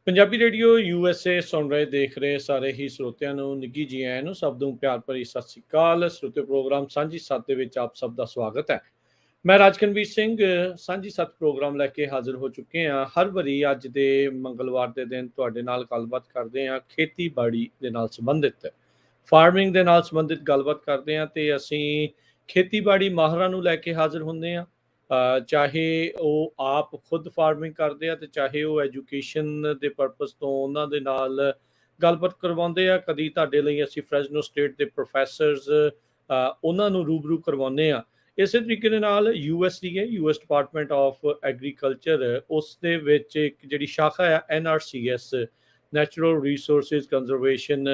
Punjabi radio USA ਸੁਣ ਰਹੇ ਦੇਖ ਰਹੇ ਸਾਰੇ ਹੀ ਸਰੋਤਿਆਂ ਨੂੰ ਨਿੱਘੀ ਜੀ ਆਇਆਂ ਨੂੰ ਸਭ ਨੂੰ ਪਿਆਰ ਭਰੀ ਸਤਿ ਸ੍ਰੀ ਅਕਾਲ। ਸਰੋਤੇ ਪ੍ਰੋਗਰਾਮ ਸਾਂਝੀ ਸੱਤ ਦੇ ਵਿੱਚ ਆਪ ਸਭ ਦਾ ਸਵਾਗਤ ਹੈ। ਮੈਂ ਰਾਜਕਨਵੀਰ ਸਿੰਘ ਸਾਂਝੀ ਸੱਤ ਪ੍ਰੋਗਰਾਮ ਲੈ ਕੇ ਹਾਜ਼ਰ ਹੋ ਚੁੱਕੇ ਹਾਂ। ਹਰ ਵਾਰੀ ਅੱਜ ਦੇ ਮੰਗਲਵਾਰ ਦੇ ਦਿਨ ਤੁਹਾਡੇ ਨਾਲ ਗੱਲਬਾਤ ਕਰਦੇ ਹਾਂ, ਖੇਤੀਬਾੜੀ ਦੇ ਨਾਲ ਸੰਬੰਧਿਤ ਫਾਰਮਿੰਗ ਦੇ ਨਾਲ ਸੰਬੰਧਿਤ ਗੱਲਬਾਤ ਕਰਦੇ ਹਾਂ ਤੇ ਅਸੀਂ ਖੇਤੀਬਾੜੀ ਮਾਹਰਾਂ ਨੂੰ ਲੈ ਕੇ ਹਾਜ਼ਰ ਹੁੰਦੇ ਹਾਂ। ਚਾਹੇ ਉਹ ਆਪ ਖੁਦ ਫਾਰਮਿੰਗ ਕਰਦੇ ਆ ਤੇ ਚਾਹੇ ਉਹ ਐਜੂਕੇਸ਼ਨ ਦੇ ਪਰਪਸ ਤੋਂ ਉਹਨਾਂ ਦੇ ਨਾਲ ਗੱਲਬਾਤ ਕਰਵਾਉਂਦੇ ਆ। ਕਦੀ ਤੁਹਾਡੇ ਲਈ ਅਸੀਂ ਫਰੈਜ਼ਨੋ ਸਟੇਟ ਦੇ ਪ੍ਰੋਫੈਸਰਸ ਉਹਨਾਂ ਨੂੰ ਰੂਬਰੂ ਕਰਵਾਉਂਦੇ ਆ। ਇਸੇ ਤਰੀਕੇ ਦੇ ਨਾਲ USDA US department of agriculture ਉਸ ਦੇ ਵਿੱਚ ਇੱਕ ਜਿਹੜੀ ਸ਼ਾਖਾ ਆ NRCS ਨੈਚੁਰਲ ਰਿਸੋਰਸਿਸ ਕੰਜ਼ਰਵੇਸ਼ਨ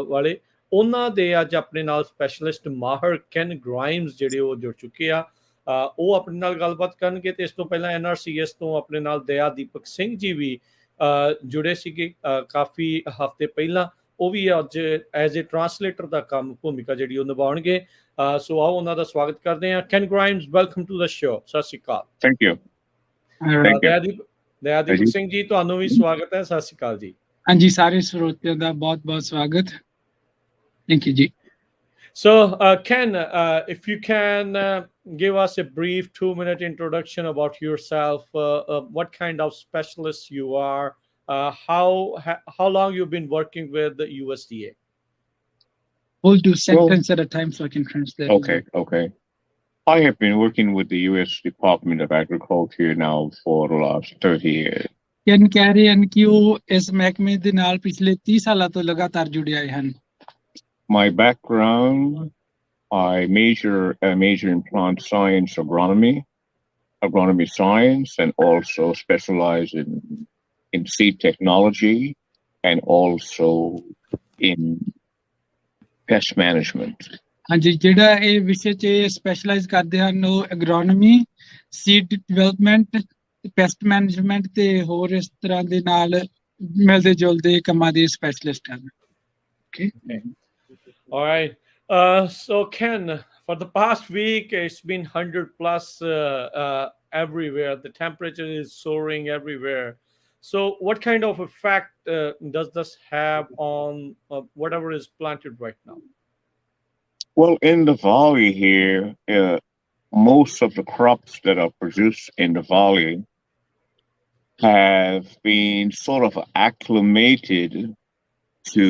ਵਾਲੇ ਉਹਨਾਂ ਦੇ ਅੱਜ ਆਪਣੇ ਨਾਲ ਸਪੈਸ਼ਲਿਸਟ ਮਾਹਰ ਕੈਨ ਗ੍ਰਾਈਮਸ ਜਿਹੜੇ ਉਹ ਜੁੜ ਚੁੱਕੇ ਆ। ਉਹ ਆਪਣੇ ਨਾਲ ਗੱਲਬਾਤ ਕਰਨਗੇ ਤੇ ਇਸ ਤੋਂ ਪਹਿਲਾਂ NRCS ਤੋਂ ਆਪਣੇ ਨਾਲ ਦਇਆ ਦੀਪਕ ਸਿੰਘ ਜੀ ਵੀ ਜੁੜੇ ਸੀਗੇ ਕਾਫੀ ਹਫ਼ਤੇ ਪਹਿਲਾਂ। ਉਹ ਵੀ ਅੱਜ ਐਜ਼ ਏ ਟਰਾਂਸਲੇਟਰ ਦਾ ਕੰਮ ਭੂਮਿਕਾ ਜਿਹੜੀ ਉਹ ਨਿਭਾਉਣਗੇ। ਸੋ ਆਓ ਉਹਨਾਂ ਦਾ ਸਵਾਗਤ ਕਰਦੇ ਹਾਂ। Ken Grimes, welcome to the show. ਸਤਿ ਸ਼੍ਰੀ ਅਕਾਲ। Thank you. ਦਇਆ ਦੀਪਕ ਸਿੰਘ ਜੀ, ਤੁਹਾਨੂੰ ਵੀ ਸਵਾਗਤ ਹੈ। ਸਤਿ ਸ਼੍ਰੀ ਅਕਾਲ ਜੀ। ਹਾਂਜੀ, ਸਾਰੇ ਸਰੋਤਿਆਂ ਦਾ ਬਹੁਤ ਬਹੁਤ ਸਵਾਗਤ। ਥੈਂਕ ਯੂ ਜੀ। So, Ken, if you can give us a brief 2-minute introduction about yourself, what kind of specialist you are, how long you've been working with the USDA? We'll do sentence at a time so I can translate. Okay. I have been working with the US Department of Agriculture now for the last 30 years. Ken ਕਹਿ ਰਹੇ ਹਨ ਕਿ ਉਹ ਇਸ ਮਹਿਕਮੇ ਦੇ ਨਾਲ ਪਿਛਲੇ 30 ਸਾਲਾਂ ਤੋਂ ਲਗਾਤਾਰ ਜੁੜੇ ਆਏ ਹਨ। My background, I major in plant science, agronomy science, and also specialize in seed technology and also in pest management. ਹਾਂਜੀ, ਜਿਹੜਾ ਇਹ ਵਿਸ਼ੇ 'ਚ ਸਪੈਸ਼ਲਾਈਜ਼ ਕਰਦੇ ਹਨ ਉਹ ਐਗਰੋਨਮੀ, ਸੀਡ ਡਿਵੈਲਪਮੈਂਟ, ਪੈਸਟ ਮੈਨੇਜਮੈਂਟ ਤੇ ਹੋਰ ਇਸ ਤਰ੍ਹਾਂ ਦੇ ਨਾਲ ਮਿਲਦੇ ਜੁਲਦੇ ਕੰਮਾਂ ਦੇ ਸਪੈਸ਼ਲਿਸਟ ਹਨ। Okay. All right. So Ken, for the past week, it's been 100 plus everywhere. The temperature is soaring everywhere. So what kind of effect does this have on whatever is planted right now? Well, in the valley here, most of the crops that are produced in the valley have been sort of acclimated to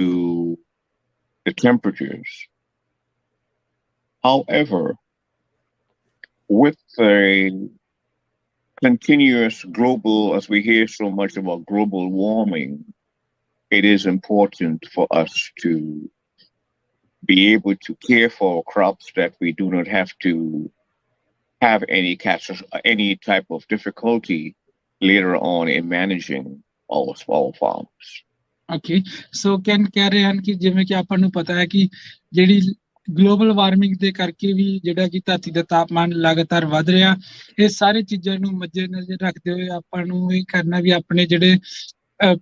the temperatures. However, with the continuous global, as we hear so much about global warming, it is important for us to be able to care for crops that we do not have to have any type of difficulty later on in managing our small farms. Okay, so can ਕਹਿ ਰਹੇ ਹਨ ਕਿ ਜਿਵੇਂ ਕਿ ਆਪਾਂ ਨੂੰ ਪਤਾ ਹੈ ਕਿ ਜਿਹੜੀ ਗਲੋਬਲ ਵਾਰਮਿੰਗ ਦੇ ਕਰਕੇ ਵੀ ਜਿਹੜਾ ਕਿ ਧਰਤੀ ਦਾ ਤਾਪਮਾਨ ਲਗਾਤਾਰ ਵੱਧ ਰਿਹਾ, ਇਹ ਸਾਰੇ ਚੀਜ਼ਾਂ ਨੂੰ ਮੱਦੇਨਜ਼ਰ ਰੱਖਦੇ ਹੋਏ ਆਪਾਂ ਨੂੰ ਇਹ ਕਰਨਾ ਵੀ ਆਪਣੇ ਜਿਹੜੇ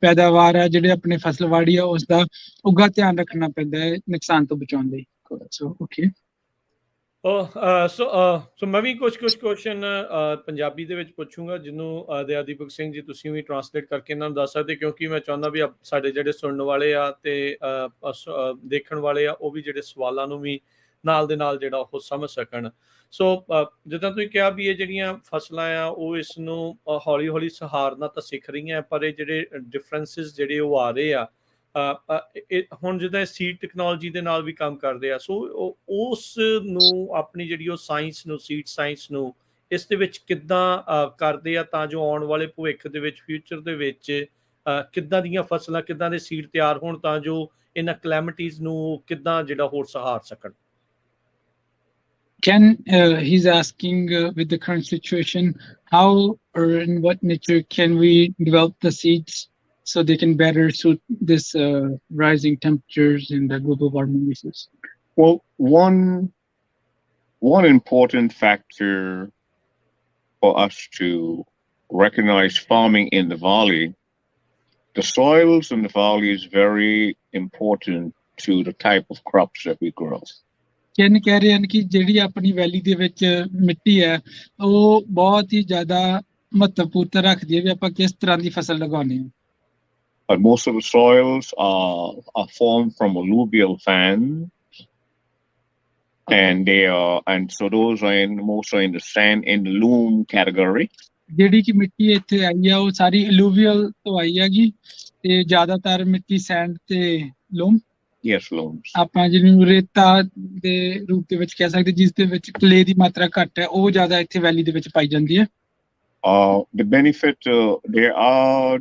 ਪੈਦਾਵਾਰ ਆ, ਜਿਹੜੇ ਆਪਣੇ ਫਸਲਵਾੜੀ ਆ, ਉਸ ਦਾ ਉੱਘਾ ਧਿਆਨ ਰੱਖਣਾ ਪੈਂਦਾ ਹੈ ਨੁਕਸਾਨ ਤੋਂ ਬਚਾਉਣ ਲਈ। So okay. ਸੋ ਮੈਂ ਵੀ ਕੁਝ ਕੁਐਸਚਨ ਪੰਜਾਬੀ ਦੇ ਵਿੱਚ ਪੁੱਛੂੰਗਾ, ਜਿਹਨੂੰ ਦਇਆ ਦੀਪਕ ਸਿੰਘ ਜੀ ਤੁਸੀਂ ਵੀ ਟਰਾਂਸਲੇਟ ਕਰਕੇ ਇਹਨਾਂ ਨੂੰ ਦੱਸ ਸਕਦੇ, ਕਿਉਂਕਿ ਮੈਂ ਚਾਹੁੰਦਾ ਵੀ ਸਾਡੇ ਜਿਹੜੇ ਸੁਣਨ ਵਾਲੇ ਆ ਤੇ ਦੇਖਣ ਵਾਲੇ ਆ ਉਹ ਵੀ ਜਿਹੜੇ ਸਵਾਲਾਂ ਨੂੰ ਵੀ ਨਾਲ ਦੇ ਨਾਲ ਜਿਹੜਾ ਉਹ ਸਮਝ ਸਕਣ। ਸੋ ਜਿੱਦਾਂ ਤੁਸੀਂ ਕਿਹਾ ਵੀ ਇਹ ਜਿਹੜੀਆਂ ਫਸਲਾਂ ਆ ਉਹ ਇਸ ਨੂੰ ਹੌਲੀ ਹੌਲੀ ਸਹਾਰਨਾ ਤਾਂ ਸਿੱਖ ਰਹੀਆਂ, ਪਰ ਇਹ ਜਿਹੜੇ ਡਿਫਰੈਂਸਿਸ ਜਿਹੜੇ ਉਹ ਆ ਰਹੇ ਆ ਹੁਣ ਜਿੱਦਾਂ ਸੀਡ ਟੈਕਨੋਲੋਜੀ ਦੇ ਨਾਲ ਵੀ ਕੰਮ ਕਰਦੇ ਆ, ਸੋ ਉਸ ਨੂੰ ਆਪਣੀ ਜਿਹੜੀ ਉਹ ਸਾਇੰਸ ਨੂੰ, ਸੀਡ ਸਾਇੰਸ ਨੂੰ ਇਸ ਦੇ ਵਿੱਚ ਕਿੱਦਾਂ ਕਰਦੇ ਆ ਤਾਂ ਜੋ ਆਉਣ ਵਾਲੇ ਭਵਿੱਖ ਦੇ ਵਿੱਚ, ਫਿਊਚਰ ਦੇ ਵਿੱਚ ਕਿੱਦਾਂ ਦੀਆਂ ਫਸਲਾਂ, ਕਿੱਦਾਂ ਦੇ ਸੀਡ ਤਿਆਰ ਹੋਣ ਤਾਂ ਜੋ ਇਹਨਾਂ ਕਲੈਮਿਟੀਜ਼ ਨੂੰ ਕਿੱਦਾਂ ਜਿਹੜਾ ਹੋਰ ਸਹਾਰ ਸਕਣ। Ken, he's asking with the current situation, how or in what nature can we develop the seeds so they can better suit this rising temperatures and the global warming issues? Well, one important factor for us to recognize farming in the valley, the soils in the valley is very important to the type of crops that we grow. Ken ਕਹਿ ਰਹੇ ਹਨ ਕਿ ਜਿਹੜੀ ਆਪਣੀ ਵੈਲੀ ਦੇ ਵਿੱਚ ਮਿੱਟੀ ਹੈ ਉਹ ਬਹੁਤ ਹੀ ਜ਼ਿਆਦਾ ਮਹੱਤਵਪੂਰਤਾ ਰੱਖਦੀ ਹੈ ਵੀ ਆਪਾਂ ਕਿਸ ਤਰ੍ਹਾਂ ਦੀ ਫਸਲ ਲਗਾਉਂਦੇ ਹਾਂ। but most of the soils are formed from alluvial fans, and so those are most are in the sand and loam category. ਜਿਹੜੀ ਕਿ ਮਿੱਟੀ ਇੱਥੇ ਆਈ ਆ ਉਹ ਸਾਰੀ ਅਲੂਵੀਅਲ ਤੋਂ ਆਈ ਹੈਗੀ ਤੇ ਜ਼ਿਆਦਾਤਰ ਮਿੱਟੀ ਸੈਂਡ ਤੇ ਲੋਮ Yes, loams. ਆਪਾਂ ਜਿਹਨੂੰ ਰੇਤਾ ਦੇ ਰੂਪ ਦੇ ਵਿੱਚ ਕਹਿ ਸਕਦੇ ਜਿਸ ਦੇ ਵਿੱਚ ਕਲੇ ਦੀ ਮਾਤਰਾ ਘੱਟ ਹੈ ਉਹ ਜ਼ਿਆਦਾ ਇੱਥੇ ਵੈਲੀ ਦੇ ਵਿੱਚ ਪਾਈ ਜਾਂਦੀ ਹੈ The benefit, there are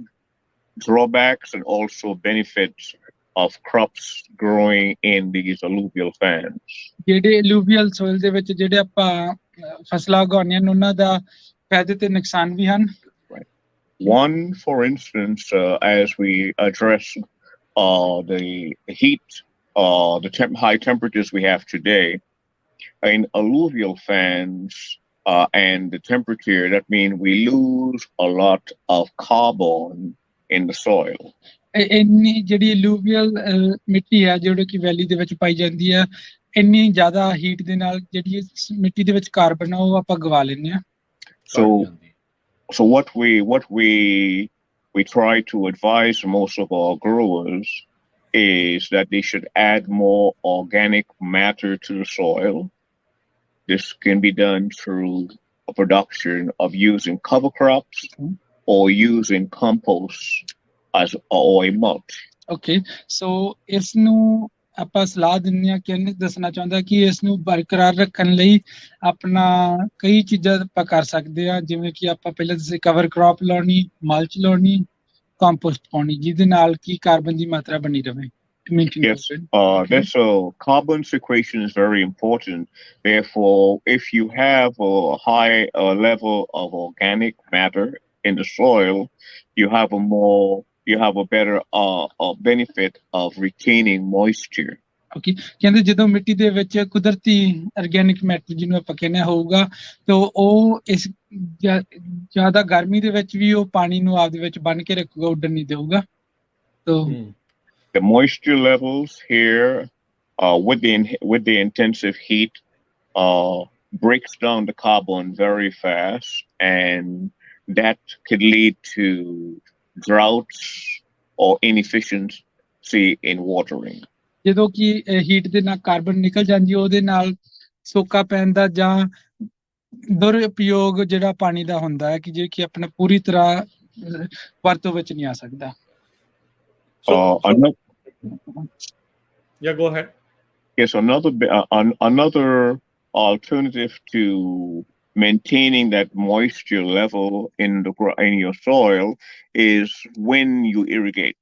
drawbacks and also benefits of crops growing in these alluvial fans. ਜਿਹੜੇ ਅਲੂਵੀਅਲ ਸੋਇਲ ਦੇ ਵਿੱਚ ਜਿਹੜੇ ਆਪਾਂ ਫਸਲਾਂ ਉਗਾਉਂਦੇ ਹਨ ਉਹਨਾਂ ਦਾ ਫਾਇਦੇ ਤੇ ਨੁਕਸਾਨ ਵੀ ਹਨ One, for instance, as we address the heat, high temperatures we have today, in alluvial fans and the temperature, that means we lose a lot of carbon in the soil. ਇੰਨੀ ਜਿਹੜੀ ਅਲੂਵੀਅਲ ਮਿੱਟੀ ਹੈ ਜਿਹੜੀ ਕਿ ਵੈਲੀ ਦੇ ਵਿੱਚ ਪਾਈ ਜਾਂਦੀ ਹੈ ਇੰਨੀ ਜ਼ਿਆਦਾ ਹੀਟ ਦੇ ਨਾਲ ਜਿਹੜੀ ਮਿੱਟੀ ਦੇ ਵਿੱਚ ਕਾਰਬਨ ਆ ਉਹ ਆਪਾਂ ਗਵਾ ਲੈਂਦੇ ਆ So what we try to advise most of our growers is that they should add more organic matter to the soil. This can be done through a production of using cover crops or using compost as or a mulch. Okay, so ਇਸ ਨੂੰ ਆਪਾਂ ਸਲਾਹ ਦਿੰਦੇ ਆ ਕਿ ਇਹਨੇ ਦੱਸਣਾ ਚਾਹੁੰਦਾ ਕਿ ਇਸ ਨੂੰ ਬਰਕਰਾਰ ਰੱਖਣ ਲਈ ਆਪਣਾ ਕਈ ਚੀਜ਼ਾਂ ਆਪਾਂ ਕਰ ਸਕਦੇ ਆ ਜਿਵੇਂ ਕਿ ਆਪਾਂ ਪਹਿਲਾਂ ਦੱਸੇ ਕਵਰ ਕ੍ਰੌਪ ਲਾਉਣੀ ਮਲਚ ਲਾਉਣੀ ਕੰਪੋਸਟ ਪਾਉਣੀ ਜਿਹਦੇ ਨਾਲ ਕੀ ਕਾਰਬਨ ਦੀ ਮਾਤਰਾ ਬਣੀ ਰਹੇ Yes, this carbon sequestration is very important. Therefore, if you have a high level of organic matter in the soil, you have a better benefit of retaining moisture. Okay, ਕਹਿੰਦੇ ਜਦੋਂ ਮਿੱਟੀ ਦੇ ਵਿੱਚ ਕੁਦਰਤੀ ਆਰਗੈਨਿਕ ਮੈਟਰ ਜਿਹਨੂੰ ਆਪਾਂ ਕਹਿੰਦੇ ਹੋਊਗਾ ਤਾਂ ਉਹ ਇਸ ਜ਼ਿਆਦਾ ਗਰਮੀ ਦੇ ਵਿੱਚ ਵੀ ਉਹ ਪਾਣੀ ਨੂੰ ਆਪਦੇ ਵਿੱਚ ਬੰਨ ਕੇ ਰੱਖੂਗਾ ਉੱਡਣ ਨਹੀਂ ਦੇਊਗਾ ਤਾਂ The moisture levels here with the intensive heat breaks down the carbon very fast, and that could lead to droughts or inefficiency in watering. ਜਦੋਂ ਕਿ ਹੀਟ ਦੇ ਨਾਲ ਕਾਰਬਨ ਨਿਕਲ ਜਾਂਦੀ ਉਹਦੇ ਨਾਲ ਸੋਕਾ ਪੈਣ ਦਾ ਜਾਂ ਦੁਰਉਪਯੋਗ ਜਿਹੜਾ ਪਾਣੀ ਦਾ ਹੁੰਦਾ ਹੈ ਕਿ ਜੇ ਕਿ ਆਪਣਾ ਪੂਰੀ ਤਰ੍ਹਾਂ ਵਰਤੋਂ ਵਿੱਚ ਨਹੀਂ ਆ ਸਕਦਾ Yeah, go ahead. Yes, another alternative to maintaining that moisture level in your soil is when you irrigate.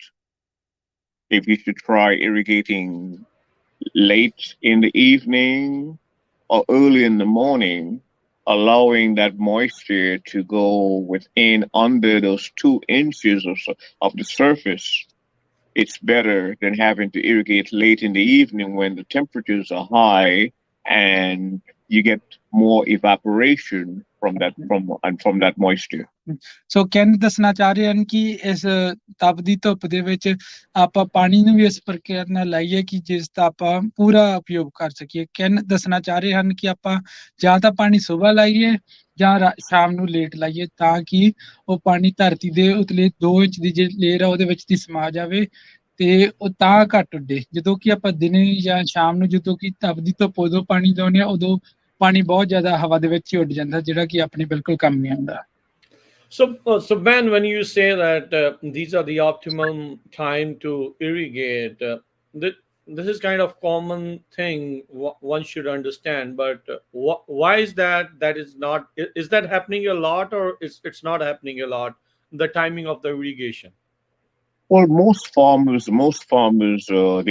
If you should try irrigating late in the evening or early in the morning, allowing that moisture to go within under those 2 inches of the surface. It's better than having to irrigate late in the evening when the temperatures are high and you get more evaporation from that moisture. So can ਦੱਸਣਾ ਚਾਹ ਰਹੇ ਹਨ ਕਿ ਇਸ ਤਪਦੀ ਧੁੱਪ ਦੇ ਵਿੱਚ ਆਪਾਂ ਪਾਣੀ ਨੂੰ ਵੀ ਇਸ ਪ੍ਰਕਾਰ ਨਾਲ ਲਾਈਏ ਕਿ ਜਿਸ ਦਾ ਆਪਾਂ ਪੂਰਾ ਉਪਯੋਗ ਕਰ ਸਕੀਏ ਕਹਿਣ ਦੱਸਣਾ ਚਾਹ ਰਹੇ ਹਨ ਕਿ ਆਪਾਂ ਜਾਂ ਤਾਂ ਪਾਣੀ ਸੁਬਾਹ ਲਾਈਏ ਜਾਂ ਸ਼ਾਮ ਨੂੰ ਲੇਟ ਲਾਈਏ ਤਾਂ ਕਿ ਉਹ ਪਾਣੀ ਧਰਤੀ ਦੇ ਉਤਲੇ 2 ਇੰਚ ਦੀ ਜਿਹੜੀ ਲੇਅਰ ਆ ਉਹਦੇ ਵਿੱਚ ਦੀ ਸਮਾ ਜਾਵੇ ਤੇ ਉਹ ਤਾਂ ਘੱਟ ਉੱਡੇ ਜਦੋਂ ਕਿ ਆਪਾਂ ਦਿਨੇ ਜਾਂ ਸ਼ਾਮ ਨੂੰ ਜਦੋਂ ਕਿ ਤਪਦੀ ਧੁੱਪ ਉਦੋਂ ਪਾਣੀ ਲਾਉਂਦੇ ਆ ਉਦੋਂ ਪਾਣੀ ਬਹੁਤ ਜ਼ਿਆਦਾ ਹਵਾ ਦੇ ਵਿੱਚ ਹੀ ਉੱਡ ਜਾਂਦਾ ਜਿਹੜਾ ਕਿ ਆਪਣੇ ਬਿਲਕੁਲ ਕੰਮ ਨਹੀਂ ਆਉਂਦਾ So Ben, when you say that these are the optimum time to irrigate, this is kind of common thing one should understand. But why is that? That is not. Is that happening a lot, or it's not happening a lot? The timing of the irrigation. Well, most farmers,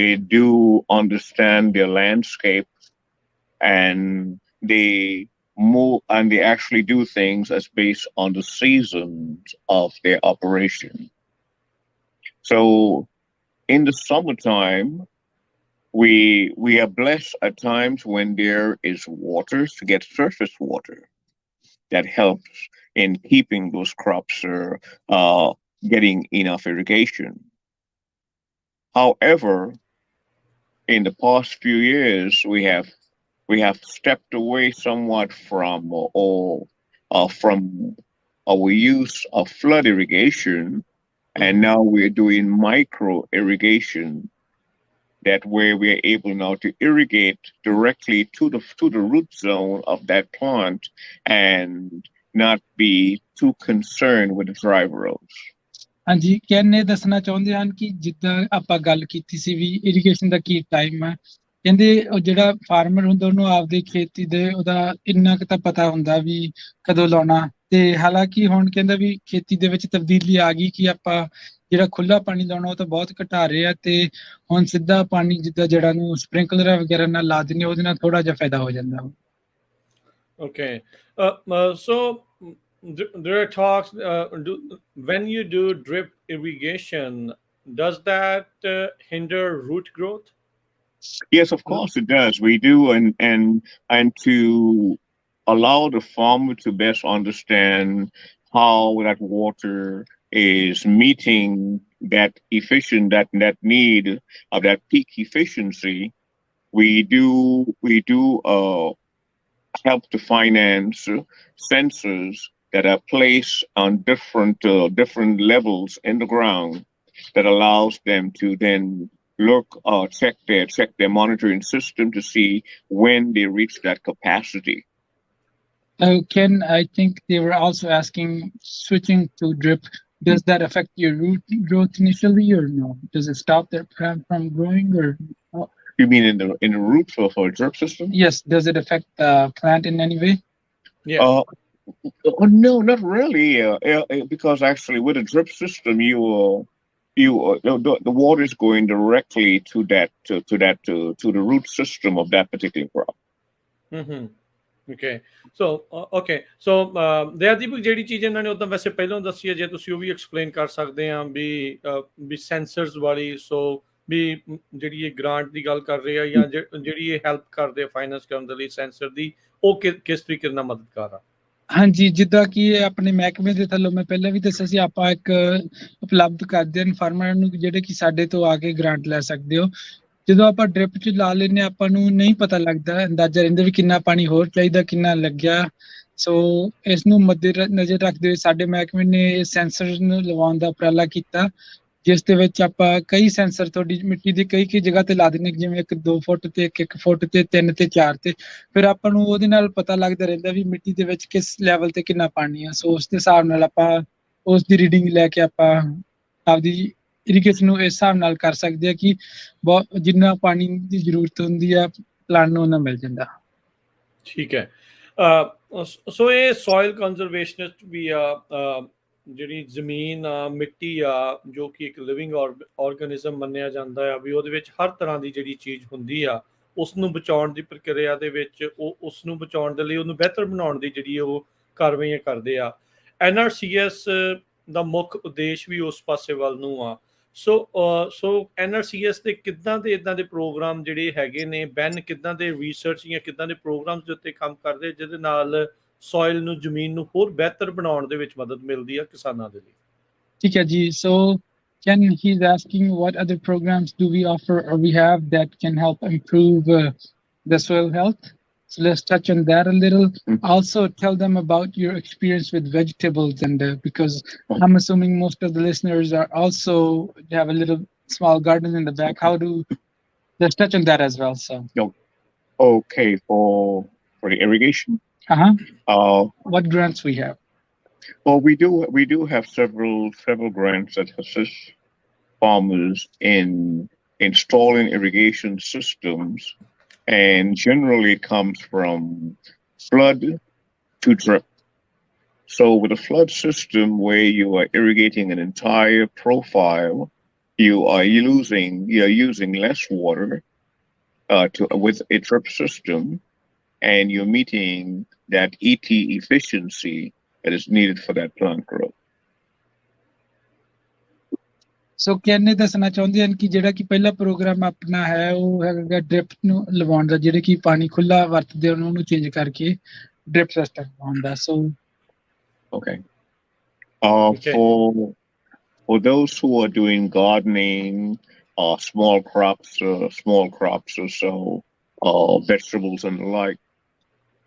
they do understand their landscape, and they move and they actually do things as based on the seasons of their operation. So in the summertime, we are blessed at times when there is water to get surface water that helps in keeping those crops getting enough irrigation. However, in the past few years, we have stepped away somewhat from our use of flood irrigation, And now we're doing micro irrigation, that where we're able now to irrigate directly to the root zone of that plant and not be too concerned with the dry rows. ਹਾਂਜੀ can ਇਹ ਦੱਸਣਾ ਚਾਹੁੰਦੇ ਹਨ ਕਿ ਜਿੱਦਾਂ ਆਪਾਂ ਗੱਲ ਕੀਤੀ ਸੀ ਵੀ ਇਰੀਗੇਸ਼ਨ ਦਾ ਕੀ ਟਾਈਮ ਹੈ, ਕਹਿੰਦੇ ਉਹ ਜਿਹੜਾ ਫਾਰਮਰ ਹੁੰਦਾ ਉਹਨੂੰ ਆਪਦੇ ਖੇਤੀ ਦੇ ਉਹਦਾ ਇੰਨਾ ਕੁ ਤਾਂ ਪਤਾ ਹੁੰਦਾ ਵੀ ਕਦੋਂ ਲਾਉਣਾ, ਤੇ ਹਾਲਾਂਕਿ ਹੁਣ ਕਹਿੰਦਾ ਵੀ ਖੇਤੀ ਦੇ ਵਿੱਚ ਤਬਦੀਲੀ ਆ ਗਈ ਕਿ ਆਪਾਂ ਜਿਹੜਾ ਖੁੱਲਾ ਪਾਣੀ ਲਾਉਣਾ ਉਹ ਤਾਂ ਬਹੁਤ ਘਟਾ ਰਹੇ ਆ, ਤੇ ਹੁਣ ਸਿੱਧਾ ਪਾਣੀ ਜਿੱਦਾਂ ਜੜ੍ਹਾਂ ਨੂੰ ਸਪ੍ਰਿੰਕਲਰ ਵਗੈਰਾ ਨਾਲ ਲਾ ਦਿੰਦੇ ਉਹਦੇ ਨਾਲ ਥੋੜਾ ਜਿਹਾ ਫਾਇਦਾ ਹੋ ਜਾਂਦਾ। Okay. So there are talks, when you do drip irrigation, does that hinder root growth? Yes, of course it does. We do, and to allow the farmer to best understand how that water is meeting that need of that peak efficiency, we do help to finance sensors that are placed on different levels in the ground that allows them to then look check their monitoring system to see when they reach that capacity. Ken, I think they were also asking, switching to drip, does that affect your root growth initially or no? Does it stop their plant from growing or? You mean in the root for a drip system? Yes. Does it affect the plant in any way? Yeah. No, not really. Because actually, with a drip system, the water is going directly to the root system of that particular crop. Mm-hmm. Okay. So ਦਯਾਦੀਪ ਜਿਹੜੀ ਚੀਜ਼ ਇਹਨਾਂ ਨੇ ਉਦੋਂ ਵੈਸੇ ਪਹਿਲਾਂ ਦੱਸੀ ਹੈ, ਜੇ ਤੁਸੀਂ ਉਹ ਵੀ ਐਕਸਪਲੇਨ ਕਰ ਸਕਦੇ ਆ ਵੀ ਸੈਂਸਰਸ ਵਾਲੀ, ਸੋ ਵੀ ਜਿਹੜੀ ਇਹ ਗ੍ਰਾਂਟ ਦੀ ਗੱਲ ਕਰ ਰਹੇ ਆ ਜਾਂ ਜਿਹੜੀ ਇਹ ਹੈਲਪ ਕਰਦੇ ਆ ਫਾਈਨੈਂਸ ਕਰਨ ਦੇ ਲਈ ਸੈਂਸਰ ਦੀ, ਉਹ ਕਿਸ ਤਰੀਕੇ ਨਾਲ ਮਦਦਗਾਰ ਆ? ਹਾਂਜੀ, ਜਿੱਦਾਂ ਕਿ ਇਹ ਆਪਣੇ ਮਹਿਕਮੇ ਦੇ ਥੱਲੋਂ ਮੈਂ ਪਹਿਲਾਂ ਵੀ ਦੱਸਿਆ ਸੀ, ਆਪਾਂ ਇੱਕ ਉਪਲਬਧ ਕਰਦੇ ਹਾਂ ਫਾਰਮਰਾਂ ਨੂੰ ਜਿਹੜੇ ਕਿ ਸਾਡੇ ਤੋਂ ਆ ਕੇ ਗ੍ਰਾਂਟ ਲੈ ਸਕਦੇ ਹੋ। ਜਦੋਂ ਆਪਾਂ ਡ੍ਰਿਪ 'ਚ ਲਾ ਲੈਂਦੇ ਆਪਾਂ ਨੂੰ ਨਹੀਂ ਪਤਾ ਲੱਗਦਾ, ਅੰਦਾਜ਼ਾ ਰਹਿੰਦਾ ਵੀ ਕਿੰਨਾ ਪਾਣੀ ਹੋਰ ਚਾਹੀਦਾ, ਕਿੰਨਾ ਲੱਗਿਆ। ਸੋ ਇਸ ਨੂੰ ਮੱਦੇ ਨਜ਼ਰ ਰੱਖਦੇ ਹੋਏ ਸਾਡੇ ਮਹਿਕਮੇ ਨੇ ਸੈਂਸਰ ਨੂੰ ਲਵਾਉਣ ਦਾ ਉਪਰਾਲਾ ਕੀਤਾ, ਜਿਸ ਦੇ ਵਿੱਚ ਆਪਾਂ ਕਈ ਸੈਂਸਰ ਤੁਹਾਡੀ ਮਿੱਟੀ ਦੀ ਕਈ ਜਗ੍ਹਾ ਤੇ ਲਾ ਦਿੰਦੇ, ਜਿਵੇਂ 1-2 ਫੁੱਟ ਤੇ 1 ਫੁੱਟ ਤੇ 3 ਤੇ 4 ਤੇ, ਫਿਰ ਆਪਾਂ ਨੂੰ ਉਹਦੇ ਨਾਲ ਪਤਾ ਲੱਗਦਾ ਰਹਿੰਦਾ ਵੀ ਮਿੱਟੀ ਦੇ ਵਿੱਚ ਕਿਸ ਲੈਵਲ ਤੇ ਕਿੰਨਾ ਪਾਣੀ ਆ। ਸੋ ਉਸ ਦੇ ਹਿਸਾਬ ਨਾਲ ਆਪਾਂ ਉਸ ਦੀ ਰੀਡਿੰਗ ਲੈ ਕੇ ਆਪਾਂ ਆਪਦੀ ਇਰੀਗੇਸ਼ਨ ਨੂੰ ਇਸ ਹਿਸਾਬ ਨਾਲ ਕਰ ਸਕਦੇ ਆ ਕਿ ਬਹੁਤ ਜਿੰਨਾ ਪਾਣੀ ਦੀ ਜ਼ਰੂਰਤ ਹੁੰਦੀ ਆ ਪਲਾਂਟ ਨੂੰ ਉਹਨਾਂ ਮਿਲ ਜਾਂਦਾ। ਠੀਕ ਹੈ। ਸੋ ਇਹ ਸੋਇਲ ਕੰਜ਼ਰਵੇਸ਼ਨਿਸਟ ਵੀ ਆ, ਜਿਹੜੀ ਜ਼ਮੀਨ ਆ, ਮਿੱਟੀ ਆ, ਜੋ ਕਿ ਇੱਕ ਲਿਵਿੰਗ ਆਰਗੈਨਿਜ਼ਮ ਮੰਨਿਆ ਜਾਂਦਾ ਆ, ਵੀ ਉਹਦੇ ਵਿੱਚ ਹਰ ਤਰ੍ਹਾਂ ਦੀ ਜਿਹੜੀ ਚੀਜ਼ ਹੁੰਦੀ ਆ ਉਸ ਨੂੰ ਬਚਾਉਣ ਦੀ ਪ੍ਰਕਿਰਿਆ ਦੇ ਵਿੱਚ ਉਹ ਉਸ ਨੂੰ ਬਚਾਉਣ ਦੇ ਲਈ ਉਹਨੂੰ ਬਿਹਤਰ ਬਣਾਉਣ ਦੀ ਜਿਹੜੀ ਉਹ ਕਾਰਵਾਈਆਂ ਕਰਦੇ ਆ। NRCS ਦਾ ਮੁੱਖ ਉਦੇਸ਼ ਵੀ ਉਸ ਪਾਸੇ ਵੱਲ ਨੂੰ ਆ। ਸੋ NRCS ਦੇ ਕਿੱਦਾਂ ਦੇ ਇੱਦਾਂ ਦੇ ਪ੍ਰੋਗਰਾਮ ਜਿਹੜੇ ਹੈਗੇ ਨੇ, ਬੈਨ ਕਿੱਦਾਂ ਦੇ ਰਿਸਰਚ ਜਾਂ ਕਿੱਦਾਂ ਦੇ ਪ੍ਰੋਗਰਾਮਸ ਦੇ ਉੱਤੇ ਕੰਮ ਕਰਦੇ ਜਿਹਦੇ ਨਾਲ ਸੋਇਲ ਨੂੰ, ਜ਼ਮੀਨ ਨੂੰ ਹੋਰ ਬਿਹਤਰ ਬਣਾਉਣ ਦੇ ਵਿੱਚ ਮਦਦ ਮਿਲਦੀ ਆ ਕਿਸਾਨਾਂ ਦੇ ਲਈ? ਠੀਕ ਹੈ ਜੀ। ਸੋ Ken, he's asking what other programs do we offer or we have that can help improve the soil health. So let's touch on that a little. Also tell them about your experience with vegetables, and because I'm assuming most of the listeners are also have a little small garden in the back. Let's touch on that as well. So okay, for the irrigation. What grants we have? Well, we do have several grants that assist farmers in installing irrigation systems, and generally it comes from flood to drip. So with a flood system where you are irrigating an entire profile, you're using less water with a drip system, and you're meeting that ET efficiency that is needed for that plant growth. ਸੋ ਕਹਿੰਨੇ ਦੱਸਣਾ ਚਾਹੁੰਦੇ ਹਨ ਕਿ ਜਿਹੜਾ ਕਿ ਪਹਿਲਾ programme ਆਪਣਾ ਹੈ ਉਹ ਹੈਗਾ ਡ੍ਰਿਪ ਨੂੰ ਲਵਾਉਣ ਦਾ, ਜਿਹੜੇ ਕਿ ਪਾਣੀ ਖੁੱਲਾ ਵਰਤਦੇ ਉਹਨੂੰ ਚੇਂਜ ਕਰਕੇ ਡ੍ਰਿਪ ਸਿਸਟਮ ਲਵਾਉਣ ਦਾ। ਸੋ okay. For those who are doing gardening, small crops or so, vegetables and the like,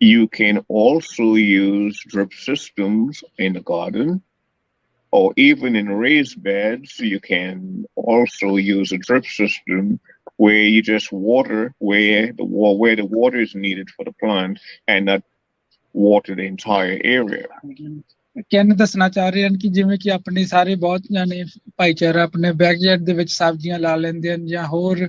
you can also use drip systems in the garden. or even in raised beds, you can also use a drip system where you just water where the water is needed for the plant and not water the entire area. ਕਹਿੰਦੇ ਦੱਸਣਾ ਚਾਹ ਰਹੇ ਹਨ ਕਿ ਜਿਵੇਂ ਕਿ ਆਪਣੇ ਸਾਰੇ ਬਹੁਤ ਜਾਣੇ ਭਾਈਚਾਰਾ ਆਪਣੇ ਬੈਕਯਾਰਡ ਦੇ ਵਿੱਚ ਸਬਜ਼ੀਆਂ ਲਾ ਲੈਂਦੇ ਹਨ ਜਾਂ ਹੋਰ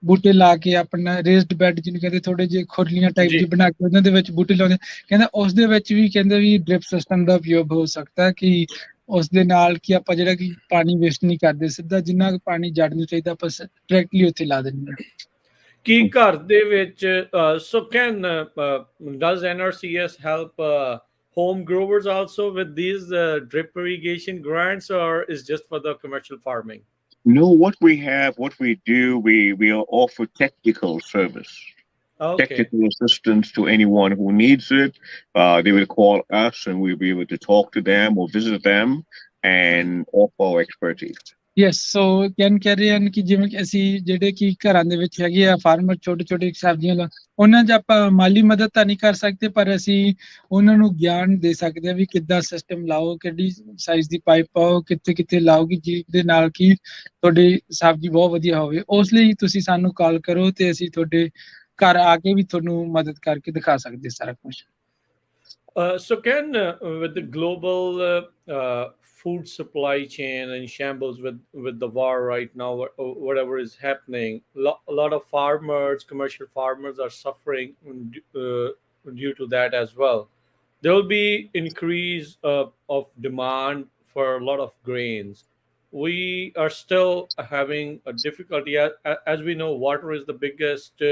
ਬੂਟੇ ਲਾ ਕੇ ਆਪਣਾ ਰੇਜ਼ਡ ਬੈੱਡ ਜਿਹਨੂੰ ਕਹਿੰਦੇ ਥੋੜੇ ਜਿਹੇ ਖੁਰਲੀਆਂ ਟਾਈਪ ਜੀ। ਦੀ ਬਣਾ ਕੇ ਉਹਨਾਂ ਦੇ ਵਿੱਚ ਬੂਟੇ ਲਾਉਂਦੇ ਕਹਿੰਦਾ ਉਸ ਦੇ ਵਿੱਚ ਵੀ ਕਹਿੰਦੇ ਵੀ ਡ੍ਰਿਪ ਸਿਸਟਮ ਦਾ ਉਪਯੋਗ ਹੋ ਸਕਦਾ ਕਿ ਉਸ ਦੇ ਨਾਲ ਕਿ ਆਪਾਂ ਜਿਹੜਾ ਕਿ ਪਾਣੀ ਵੇਸਟ ਨਹੀਂ ਕਰਦੇ ਸਿੱਧਾ ਜਿੰਨਾ ਕੁ ਪਾਣੀ ਜੜ ਨੂੰ ਚਾਹੀਦਾ ਆਪਾਂ ਡਾਇਰੈਕਟਲੀ ਉੱਥੇ ਲਾ ਦਿੰਦੇ ਹਾਂ ਕੀ ਘਰ ਦੇ ਵਿੱਚ so can does NRCS help home growers also with these drip irrigation grants, or is just for the commercial farming? No, what we do, we offer technical service. Okay. Technical assistance to anyone who needs it. They will call us and we'll be able to talk to them or visit them and offer our expertise. Yes so can ਕਹਿ ਰਹੇ ਹਨ ਕਿ ਜਿਵੇਂ ਕਿ ਅਸੀਂ ਜਿਹੜੇ ਕਿ ਘਰਾਂ ਦੇ ਵਿੱਚ ਹੈਗੇ ਆ ਫਾਰਮਰ ਛੋਟੇ ਛੋਟੇ ਸਬਜ਼ੀਆਂ ਉਹਨਾਂ 'ਚ ਆਪਾਂ ਮਾਲੀ ਮਦਦ ਤਾਂ ਨਹੀਂ ਕਰ ਸਕਦੇ ਪਰ ਅਸੀਂ ਉਹਨਾਂ ਨੂੰ ਗਿਆਨ ਦੇ ਸਕਦੇ ਹਾਂ ਵੀ ਕਿੱਦਾਂ ਸਿਸਟਮ ਲਾਓ ਕਿਹੜੀ ਸਾਈਜ਼ ਦੀ ਪਾਈਪ ਪਾਓ ਕਿੱਥੇ ਕਿੱਥੇ ਲਾਓਗੀ ਜਿਹਦੇ ਨਾਲ ਕਿ ਤੁਹਾਡੀ ਸਬਜ਼ੀ ਬਹੁਤ ਵਧੀਆ ਹੋਵੇ ਉਸ ਲਈ ਤੁਸੀਂ ਸਾਨੂੰ ਕਾਲ ਕਰੋ ਤੇ ਅਸੀਂ ਤੁਹਾਡੇ ਘਰ ਆ ਕੇ ਵੀ ਤੁਹਾਨੂੰ ਮਦਦ ਕਰਕੇ ਦਿਖਾ ਸਕਦੇ ਸਾਰਾ ਕੁਝ So can with the global food supply chain and shambles with the war right now, whatever is happening, a lot of farmers, commercial farmers, are suffering due to that as well. There will be increase of demand for a lot of grains. We are still having a difficulty, as we know, water is the biggest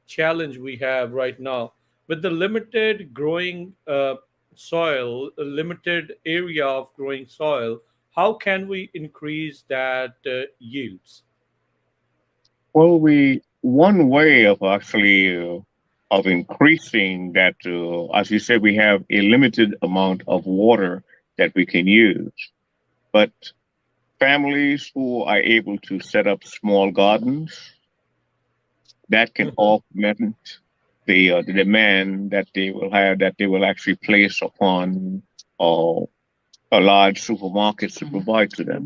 challenge we have right now. With the limited growing soil, a limited area of growing soil, how can we increase that yields? Well, one way of actually of increasing that, as you said, we have a limited amount of water that we can use, but families who are able to set up small gardens, that can augment the demand that they will have, that they will actually place upon a large supermarkets to provide to them.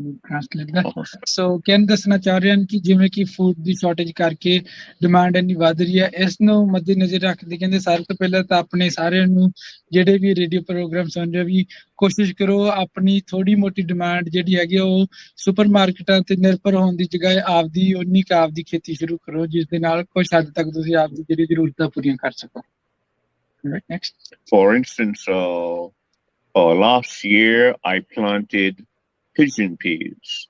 ਸੋ ਕਹਿਣ ਦੱਸਣਾ ਚਾਹ ਰਹੇ ਹਨ ਕਿ ਜਿਵੇਂ ਕਿ food ਦੀ shortage ਕਰਕੇ demand ਇੰਨੀ ਵੱਧ ਰਹੀ ਹੈ ਇਸ ਨੂੰ ਮੱਦੇਨਜ਼ਰ ਰੱਖਦੇ ਕਹਿੰਦੇ ਸਾਰੇ ਤੋਂ ਪਹਿਲਾਂ ਤਾਂ ਆਪਣੇ ਸਾਰਿਆਂ ਨੂੰ ਜਿਹੜੇ ਵੀ ਰੇਡੀਓ ਪ੍ਰੋਗਰਾਮ ਸੁਣ ਰਹੇ ਵੀ ਕੋਸ਼ਿਸ਼ ਕਰੋ ਆਪਣੀ ਥੋੜੀ ਮੋਟੀ ਡਿਮਾਂਡ ਜਿਹੜੀ ਹੈਗੀ ਉਹ ਸੁਪਰ ਮਾਰਕੀਟਾਂ ਤੇ ਨਿਰਭਰ ਹੋਣ ਦੀ ਜਗ੍ਹਾ ਆਪਦੀ ਉਨੀ ਕੁ ਆਪਦੀ ਖੇਤੀ ਸ਼ੁਰੂ ਕਰੋ ਜਿਸ ਦੇ ਨਾਲ ਕੁਝ ਹੱਦ ਤੱਕ ਤੁਸੀਂ ਆਪਦੀ ਜਿਹੜੀ ਜ਼ਰੂਰਤਾਂ ਪੂਰੀਆਂ ਕਰ ਸਕੋ next For instance, last year I planted pigeon peas.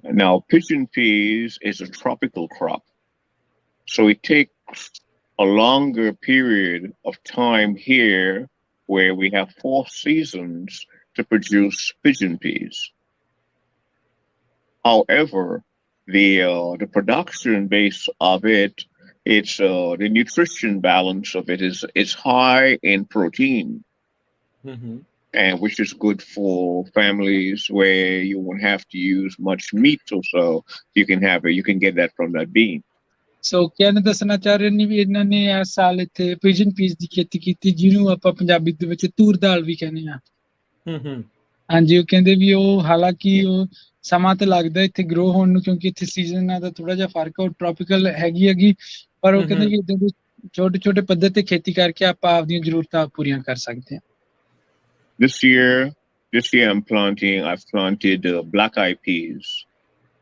Now, pigeon peas is a tropical crop, so it takes a longer period of time here where we have 4 seasons to produce pigeon peas. However, the production base of it, it's the nutrition balance of it is high in protein. And which is good for families where you won't have to use much meat or so. You can get that from that bean. ਸੋ ਕਹਿਣ ਦੱਸਣਾ ਚਾਹ ਰਹੇ ਨੇ ਵੀ ਇਹਨਾਂ ਨੇ ਇਸ ਸਾਲ ਇੱਥੇ ਪਿਜਨ ਪੀਸ ਦੀ ਖੇਤੀ ਕੀਤੀ ਜਿਹਨੂੰ ਆਪਾਂ ਪੰਜਾਬੀ ਦੇ ਵਿੱਚ ਤੂਰ ਦਾਲ ਵੀ ਕਹਿੰਦੇ ਆ ਹਾਂਜੀ ਉਹ ਕਹਿੰਦੇ ਵੀ ਉਹ ਹਾਲਾਂਕਿ ਉਹ ਸਮਾਂ ਤਾਂ ਲੱਗਦਾ ਇੱਥੇ ਗਰੋ ਹੋਣ ਨੂੰ ਕਿਉਂਕਿ ਇੱਥੇ ਸੀਜ਼ਨਾਂ ਦਾ ਥੋੜਾ ਜਿਹਾ ਫਰਕ ਹੈ ਉਹ ਟ੍ਰੋਪੀਕਲ ਹੈਗੀ ਪਰ ਉਹ ਕਹਿੰਦੇ ਵੀ ਇਦਾਂ ਦੇ ਛੋਟੇ ਛੋਟੇ ਪੱਧਰ ਤੇ ਖੇਤੀ ਕਰਕੇ ਆਪਾਂ ਆਪਦੀਆਂ ਜ਼ਰੂਰਤਾਂ ਪੂਰੀਆਂ ਕਰ ਸਕਦੇ ਹਾਂ This year I've planted black eyed peas.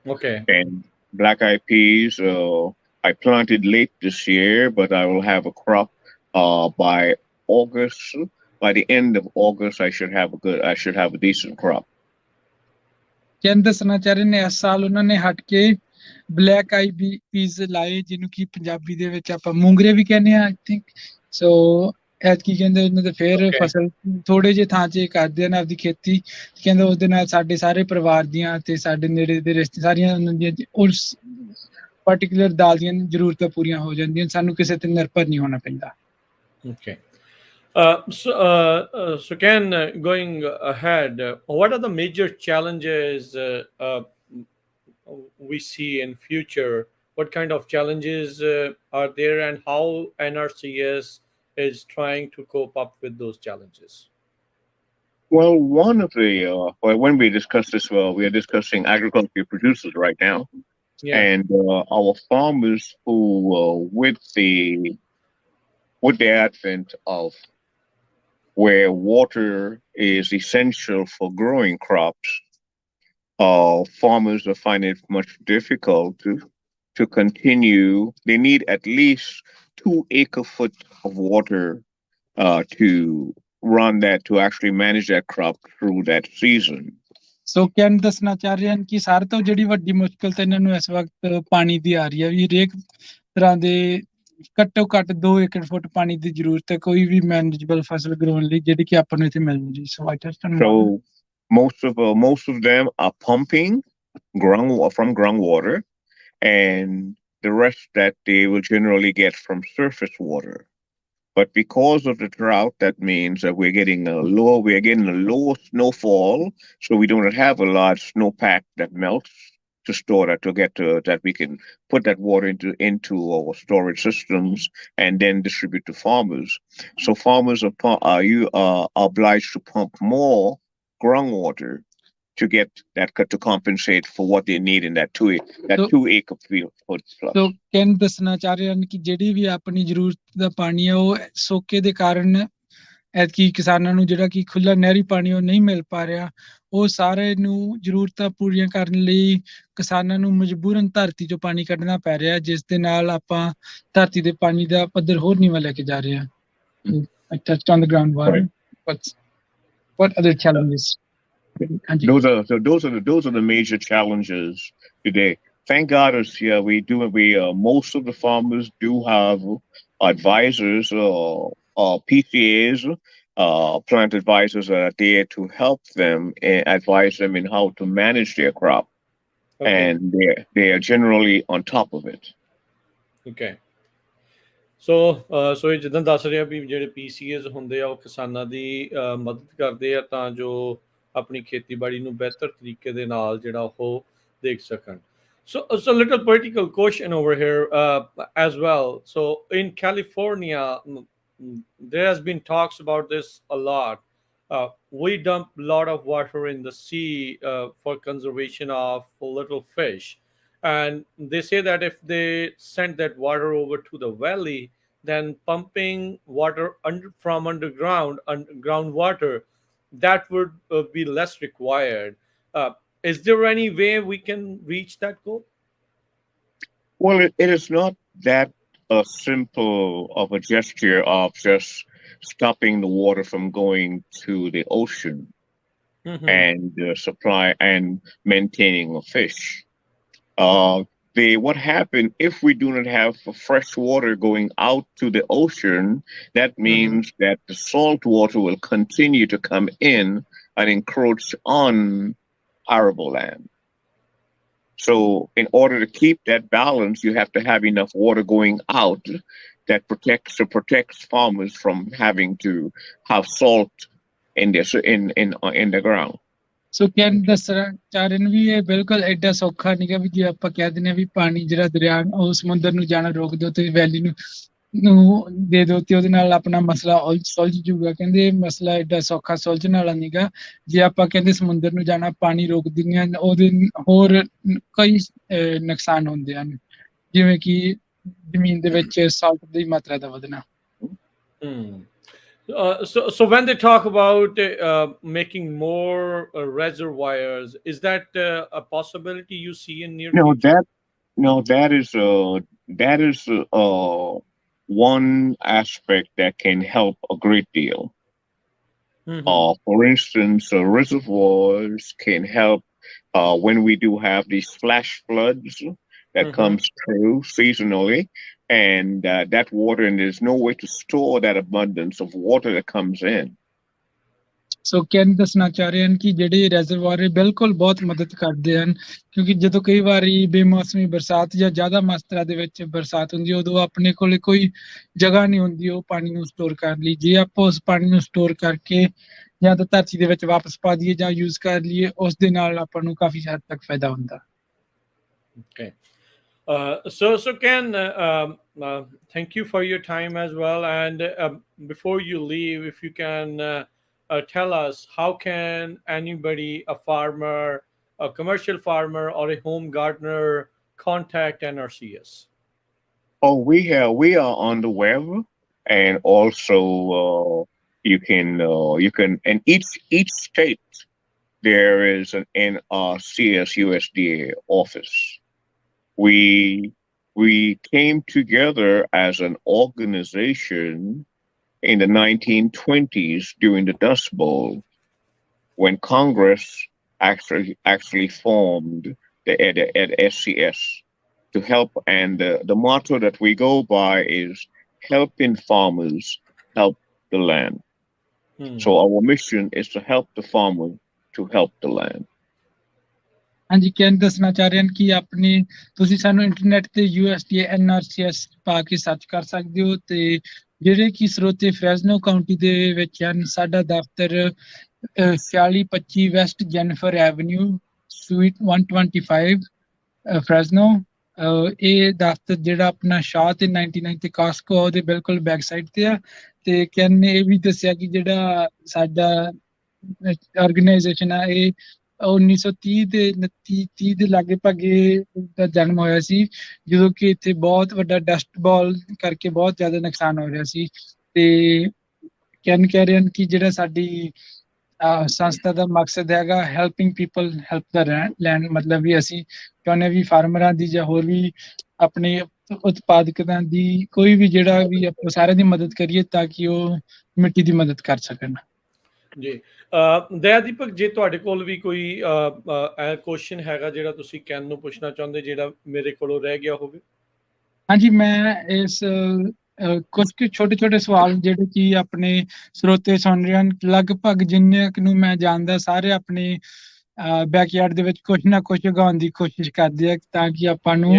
Okay. And black eyed peas, I planted late this year, but I will have a crop by August. By the end of August, I should have a decent crop. ਕਹਿੰਦੇ ਦੱਸਣਾ ਚਾਹ ਰਹੇ ਨੇ ਇਸ ਸਾਲ ਉਹਨਾਂ ਨੇ ਹਟ ਕੇ ਬਲੈਕ ਆਈ ਪੀਸ ਲਾਏ ਜਿਹਨੂੰ ਕਿ ਪੰਜਾਬੀ ਦੇ ਵਿੱਚ ਆਪਾਂ ਮੂੰਗਰੇ ਵੀ ਕਹਿੰਦੇ ਆ ਆਈ ਥਿੰਕ ਸੋ ਐਤਕੀ ਕਹਿੰਦੇ ਉਹਨਾਂ ਦੇ ਫੇਰ ਫਸਲ ਥੋੜੇ ਜਿਹੇ ਥਾਂ 'ਚ ਕਰਦੇ ਹਨ ਆਪਦੀ ਖੇਤੀ ਕਹਿੰਦੇ ਉਸ ਦੇ ਨਾਲ ਸਾਡੇ ਸਾਰੇ ਪਰਿਵਾਰ ਦੀਆਂ ਤੇ ਸਾਡੇ ਨੇੜੇ ਦੇ ਰਿਸ਼ਤੇ ਸਾਰੀਆਂ ਉਹਨਾਂ ਦੀਆਂ ਉਸ ਪਾਰਟਿਕੂਲਰ ਦਾਲ ਦੀਆਂ ਜ਼ਰੂਰਤਾਂ ਪੂਰੀਆਂ ਹੋ ਜਾਂਦੀਆਂ ਸਾਨੂੰ ਕਿਸੇ ਤੇ ਨਿਰਭਰ ਨਹੀਂ ਹੋਣਾ ਪੈਂਦਾ Okay. So Ken, going ahead, what are the major challenges we see in future? What kind of challenges are there, and how NRCS is trying to cope up with those challenges? Well, one of the when we discuss this, we are discussing agriculture producers right now, Yeah. and our farmers who, with the advent of where water is essential for growing crops, farmers are finding it much difficult to continue. They need at least 2 acre-foot of water to run that to actually manage that crop through that season. So can ਦੱਸਣਾ ਚਾਹ ਰਹੇ ਹਨ ਕਿ ਸਾਰੇ ਤੋਂ ਜਿਹੜੀ ਵੱਡੀ ਮੁਸ਼ਕਲ ਤਾਂ ਇਹਨਾਂ ਨੂੰ ਇਸ ਵਕਤ ਪਾਣੀ ਦੀ ਆ ਰਹੀ ਹੈ ਵੀ ਹਰੇਕ ਤਰ੍ਹਾਂ ਦੇ ਘੱਟੋ ਘੱਟ 2 ਏਕੜ ਫੁੱਟ ਪਾਣੀ ਦੀ ਜ਼ਰੂਰਤ ਹੈ ਕੋਈ ਵੀ ਮੈਨੇਜੇਬਲ ਫਸਲ ਗਰਾਉਣ ਲਈ ਜਿਹੜੀ ਕਿ ਆਪਾਂ ਨੂੰ ਇੱਥੇ ਮਿਲ ਜੂਗੀ ਸੋ ਆਈ test So most of them are pumping from groundwater, and the rest that they will generally get from surface water. But because of the drought, that means that we're getting a low snowfall, so we don't have a large snowpack that melts to store that that we can put that water into our storage systems and then distribute to farmers. So farmers are obliged to pump more groundwater to get that to compensate for what they need in that 2 acre field foot plus. So can ਦੱਸਣਾ ਚਾਹ ਰਹੇ ਹਨ ਕਿ ਜਿਹੜੀ ਵੀ ਆਪਣੀ ਜ਼ਰੂਰਤ ਦਾ ਪਾਣੀ ਹੈ ਉਹ ਸੋਕੇ ਦੇ ਕਾਰਨ ਐਤਕੀ ਕਿਸਾਨਾਂ ਨੂੰ ਜਿਹੜਾ ਕਿ ਖੁੱਲਾ ਨਹਿਰੀ ਪਾਣੀ ਉਹ ਨਹੀਂ ਮਿਲ ਪਾ ਰਿਹਾ ਉਹ ਸਾਰੇ ਨੂੰ ਜ਼ਰੂਰਤਾਂ ਪੂਰੀਆਂ ਕਰਨ ਲਈ ਕਿਸਾਨਾਂ ਨੂੰ ਮਜਬੂਰਨ ਧਰਤੀ ਚੋਂ ਪਾਣੀ ਕੱਢਣਾ ਪੈ ਰਿਹਾ ਜਿਸ ਦੇ ਨਾਲ ਆਪਾਂ ਧਰਤੀ ਦੇ ਪਾਣੀ ਦਾ ਪੱਧਰ ਹੋਰ ਨੀਵਾਂ ਲੈ ਕੇ ਜਾ ਰਹੇ ਹਾਂ I touched on the groundwater. What other challenges? Those are the major challenges today. Thank God, most of the farmers do have advisors or PCAs, plant advisors that are there to help them and advise them in how to manage their crop, and they are generally on top of it. Okay. ਸੋ ਇਹ ਜਿੱਦਾਂ ਦੱਸ ਰਿਹਾ ਵੀ ਜਿਹੜੇ PCAs ਹੁੰਦੇ ਆ ਉਹ ਕਿਸਾਨਾਂ ਦੀ ਮਦਦ ਕਰਦੇ ਆ ਤਾਂ ਜੋ ਆਪਣੀ ਖੇਤੀਬਾੜੀ ਨੂੰ ਬਿਹਤਰ ਤਰੀਕੇ ਦੇ ਨਾਲ ਜਿਹੜਾ ਉਹ ਦੇਖ ਸਕਣ so little political question over here as well. So in California there has been talks about this a lot. We dump a lot of water in the sea for conservation of little fish, and they say that if they send that water over to the valley, then pumping water from groundwater, that would be less required. Is there any way we can reach that goal? Well, it is not that simple of a gesture of just stopping the water from going to the ocean and supply and maintaining a fish. What happened if we do not have fresh water going out to the ocean? That means that the salt water will continue to come in and encroach on arable land. So in order to keep that balance, you have to have enough water going out that protects farmers from having to have salt in the ground. So can ਦੱਸਣਾ ਚਾਹ ਰਹੇ ਨੇ ਵੀ ਇਹ ਬਿਲਕੁਲ ਐਡਾ ਸੌਖਾ ਨਹੀਂ ਗਾ ਵੀ ਜੇ ਆਪਾਂ ਕਹਿ ਦਿੰਦੇ ਵੀ ਪਾਣੀ ਜਿਹੜਾ ਦਰਿਆ ਉਹ ਸਮੁੰਦਰ ਨੂੰ ਜਾਣਾ ਰੋਕ ਦਿਓ ਤੇ ਵੈਲੀ ਨੂੰ ਦੇ ਦਿਓ ਤੇ ਉਹਦੇ ਨਾਲ ਆਪਣਾ ਮਸਲਾ ਸੁਲਝ ਜੂਗਾ ਕਹਿੰਦੇ ਇਹ ਮਸਲਾ ਐਡਾ ਸੌਖਾ ਸੁਲਝਣ ਵਾਲਾ ਨਹੀਂ ਗਾ ਜੇ ਆਪਾਂ ਕਹਿੰਦੇ ਸਮੁੰਦਰ ਨੂੰ ਜਾਣਾ ਪਾਣੀ ਰੋਕ ਦਿੰਦੇ ਹਾਂ ਉਹਦੇ ਹੋਰ ਕਈ ਨੁਕਸਾਨ ਹੁੰਦੇ ਹਨ ਜਿਵੇਂ ਕਿ ਜ਼ਮੀਨ ਦੇ ਵਿੱਚ ਸਾਲਟ ਦੀ ਮਾਤਰਾ ਦਾ ਵਧਣਾ So when they talk about making more reservoirs, is that a possibility you see in near future? That is one aspect that can help a great deal. For instance, reservoirs can help when we do have these flash floods that comes through seasonally, and that water, and there's no way to store that abundance of water that comes in. So can ਦੱਸਣਾ ਚਾਹ ਰਹੇ ਹਨ ਕਿ ਜਿਹੜੇ ਰੈਜ਼ਰਵਾਇਰ ਬਿਲਕੁਲ ਬਹੁਤ ਮਦਦ ਕਰਦੇ ਹਨ ਕਿਉਂਕਿ ਜਦੋਂ ਕਈ ਵਾਰੀ ਬੇਮੌਸਮੀ ਬਰਸਾਤ ਜਾਂ ਜ਼ਿਆਦਾ ਮਾਤਰਾ ਦੇ ਵਿੱਚ ਬਰਸਾਤ ਹੁੰਦੀ ਹੈ ਉਦੋਂ ਆਪਣੇ ਕੋਲ ਕੋਈ ਜਗ੍ਹਾ ਨਹੀਂ ਹੁੰਦੀ ਉਹ ਪਾਣੀ ਨੂੰ ਸਟੋਰ ਕਰਨ ਲਈ ਜੇ ਆਪਾਂ ਉਸ ਪਾਣੀ ਨੂੰ ਸਟੋਰ ਕਰਕੇ ਜਾਂ ਤਾਂ ਧਰਤੀ ਦੇ ਵਿੱਚ ਵਾਪਸ ਪਾ ਦਈਏ ਜਾਂ ਯੂਜ਼ ਕਰ ਲਈਏ ਉਸ ਦੇ ਨਾਲ ਆਪਾਂ ਨੂੰ ਕਾਫੀ ਹੱਦ ਤੱਕ ਫਾਇਦਾ ਹੁੰਦਾ Okay. So Ken, thank you for your time as well. And before you leave, if you can tell us how can anybody, a farmer, a commercial farmer, or a home gardener contact NRCS? Oh, we are on the web, and also you can in each state there is an NRCS USDA office. We came together as an organization in the 1920s during the Dust Bowl, when Congress actually formed the SCS to help. And the motto that we go by is helping farmers help the land. So our mission is to help the farmer to help the land. ਹਾਂਜੀ ਕਹਿਣ ਦੱਸਣਾ ਚਾਹ ਰਹੇ ਹਨ ਕਿ ਆਪਣੀ ਤੁਸੀਂ ਸਾਨੂੰ ਇੰਟਰਨੈਟ ਤੇ USDA NRCS ਪਾ ਕੇ ਸਰਚ ਕਰ ਸਕਦੇ ਹੋ ਤੇ ਜਿਹੜੇ ਕਿ ਸਰੋਤੇ ਫ੍ਰੈਜ਼ਨੋ ਕਾਉਂਟੀ ਦੇ ਵਿੱਚ ਹਨ ਸਾਡਾ ਦਫ਼ਤਰ 4625 ਵੈਸਟ ਜੈਨੀਫਰ ਐਵਨਿਊ ਸੂਈਟ 125 ਫ੍ਰੈਜ਼ਨੋ ਇਹ ਦਫ਼ਤਰ ਜਿਹੜਾ ਆਪਣਾ ਸ਼ਾਹ ਤੇ 99 ਤੇ ਕਾਸਕੋ ਉਹਦੇ ਬਿਲਕੁਲ ਬੈਕ ਸਾਈਡ ਤੇ ਆ ਤੇ ਕਹਿਣ ਨੇ ਇਹ ਵੀ ਦੱਸਿਆ ਕਿ ਜਿਹੜਾ ਸਾਡਾ ਆਰਗੇਨਾਈਜੇਸ਼ਨ ਆ ਇਹ 1930 ਦੇ 29 ਦੇ ਲਾਗੇ ਭਾਗੇ ਦਾ ਜਨਮ ਹੋਇਆ ਸੀ ਜਦੋਂ ਕਿ ਇੱਥੇ ਬਹੁਤ ਵੱਡਾ ਡਸਟ ਬਾਲ ਕਰਕੇ ਬਹੁਤ ਜ਼ਿਆਦਾ ਨੁਕਸਾਨ ਹੋ ਰਿਹਾ ਸੀ ਤੇ ਕਹਿ ਰਹੇ ਹਨ ਕਿ ਜਿਹੜਾ ਸਾਡੀ ਸੰਸਥਾ ਦਾ ਮਕਸਦ ਹੈਗਾ ਹੈਲਪਿੰਗ ਪੀਪਲ ਹੈਲਪ ਦਾ ਲੈਂਡ ਮਤਲਬ ਵੀ ਅਸੀਂ ਚਾਹੁੰਦੇ ਵੀ ਫਾਰਮਰਾਂ ਦੀ ਜਾਂ ਹੋਰ ਵੀ ਆਪਣੇ ਉਤਪਾਦਕਾਂ ਦੀ ਕੋਈ ਵੀ ਜਿਹੜਾ ਵੀ ਆਪਾਂ ਸਾਰਿਆਂ ਦੀ ਮਦਦ ਕਰੀਏ ਤਾਂ ਕਿ ਉਹ ਮਿੱਟੀ ਦੀ ਮਦਦ ਕਰ ਸਕਣ ਜੀ ਦਇਆਦੀਪਕ ਜੇ ਤੁਹਾਡੇ ਕੋਲ ਵੀ ਕੋਈ ਕੁਐਸਚਨ ਹੈਗਾ ਜਿਹੜਾ ਤੁਸੀਂ ਕੈਨ ਨੂੰ ਪੁੱਛਣਾ ਚਾਹੁੰਦੇ ਜਿਹੜਾ ਮੇਰੇ ਕੋਲੋਂ ਰਹਿ ਗਿਆ ਹੋਵੇ ਹਾਂਜੀ ਮੈਂ ਇਸ ਕੁਝ ਛੋਟੇ ਛੋਟੇ ਸਵਾਲ ਜਿਹੜੇ ਕਿ ਆਪਣੇ ਸਰੋਤੇ ਸੁਣ ਰਹੇ ਹਨ ਲਗਭਗ ਜਿੰਨੇ ਨੂੰ ਮੈਂ ਜਾਣਦਾ ਸਾਰੇ ਆਪਣੇ ਬੈਕਯਾਰਡ ਦੇ ਵਿੱਚ ਕੁਝ ਨਾ ਕੁਝ ਉਗਾਉਣ ਦੀ ਕੋਸ਼ਿਸ਼ ਕਰਦੇ ਆ ਤਾਂ ਕਿ ਆਪਾਂ ਨੂੰ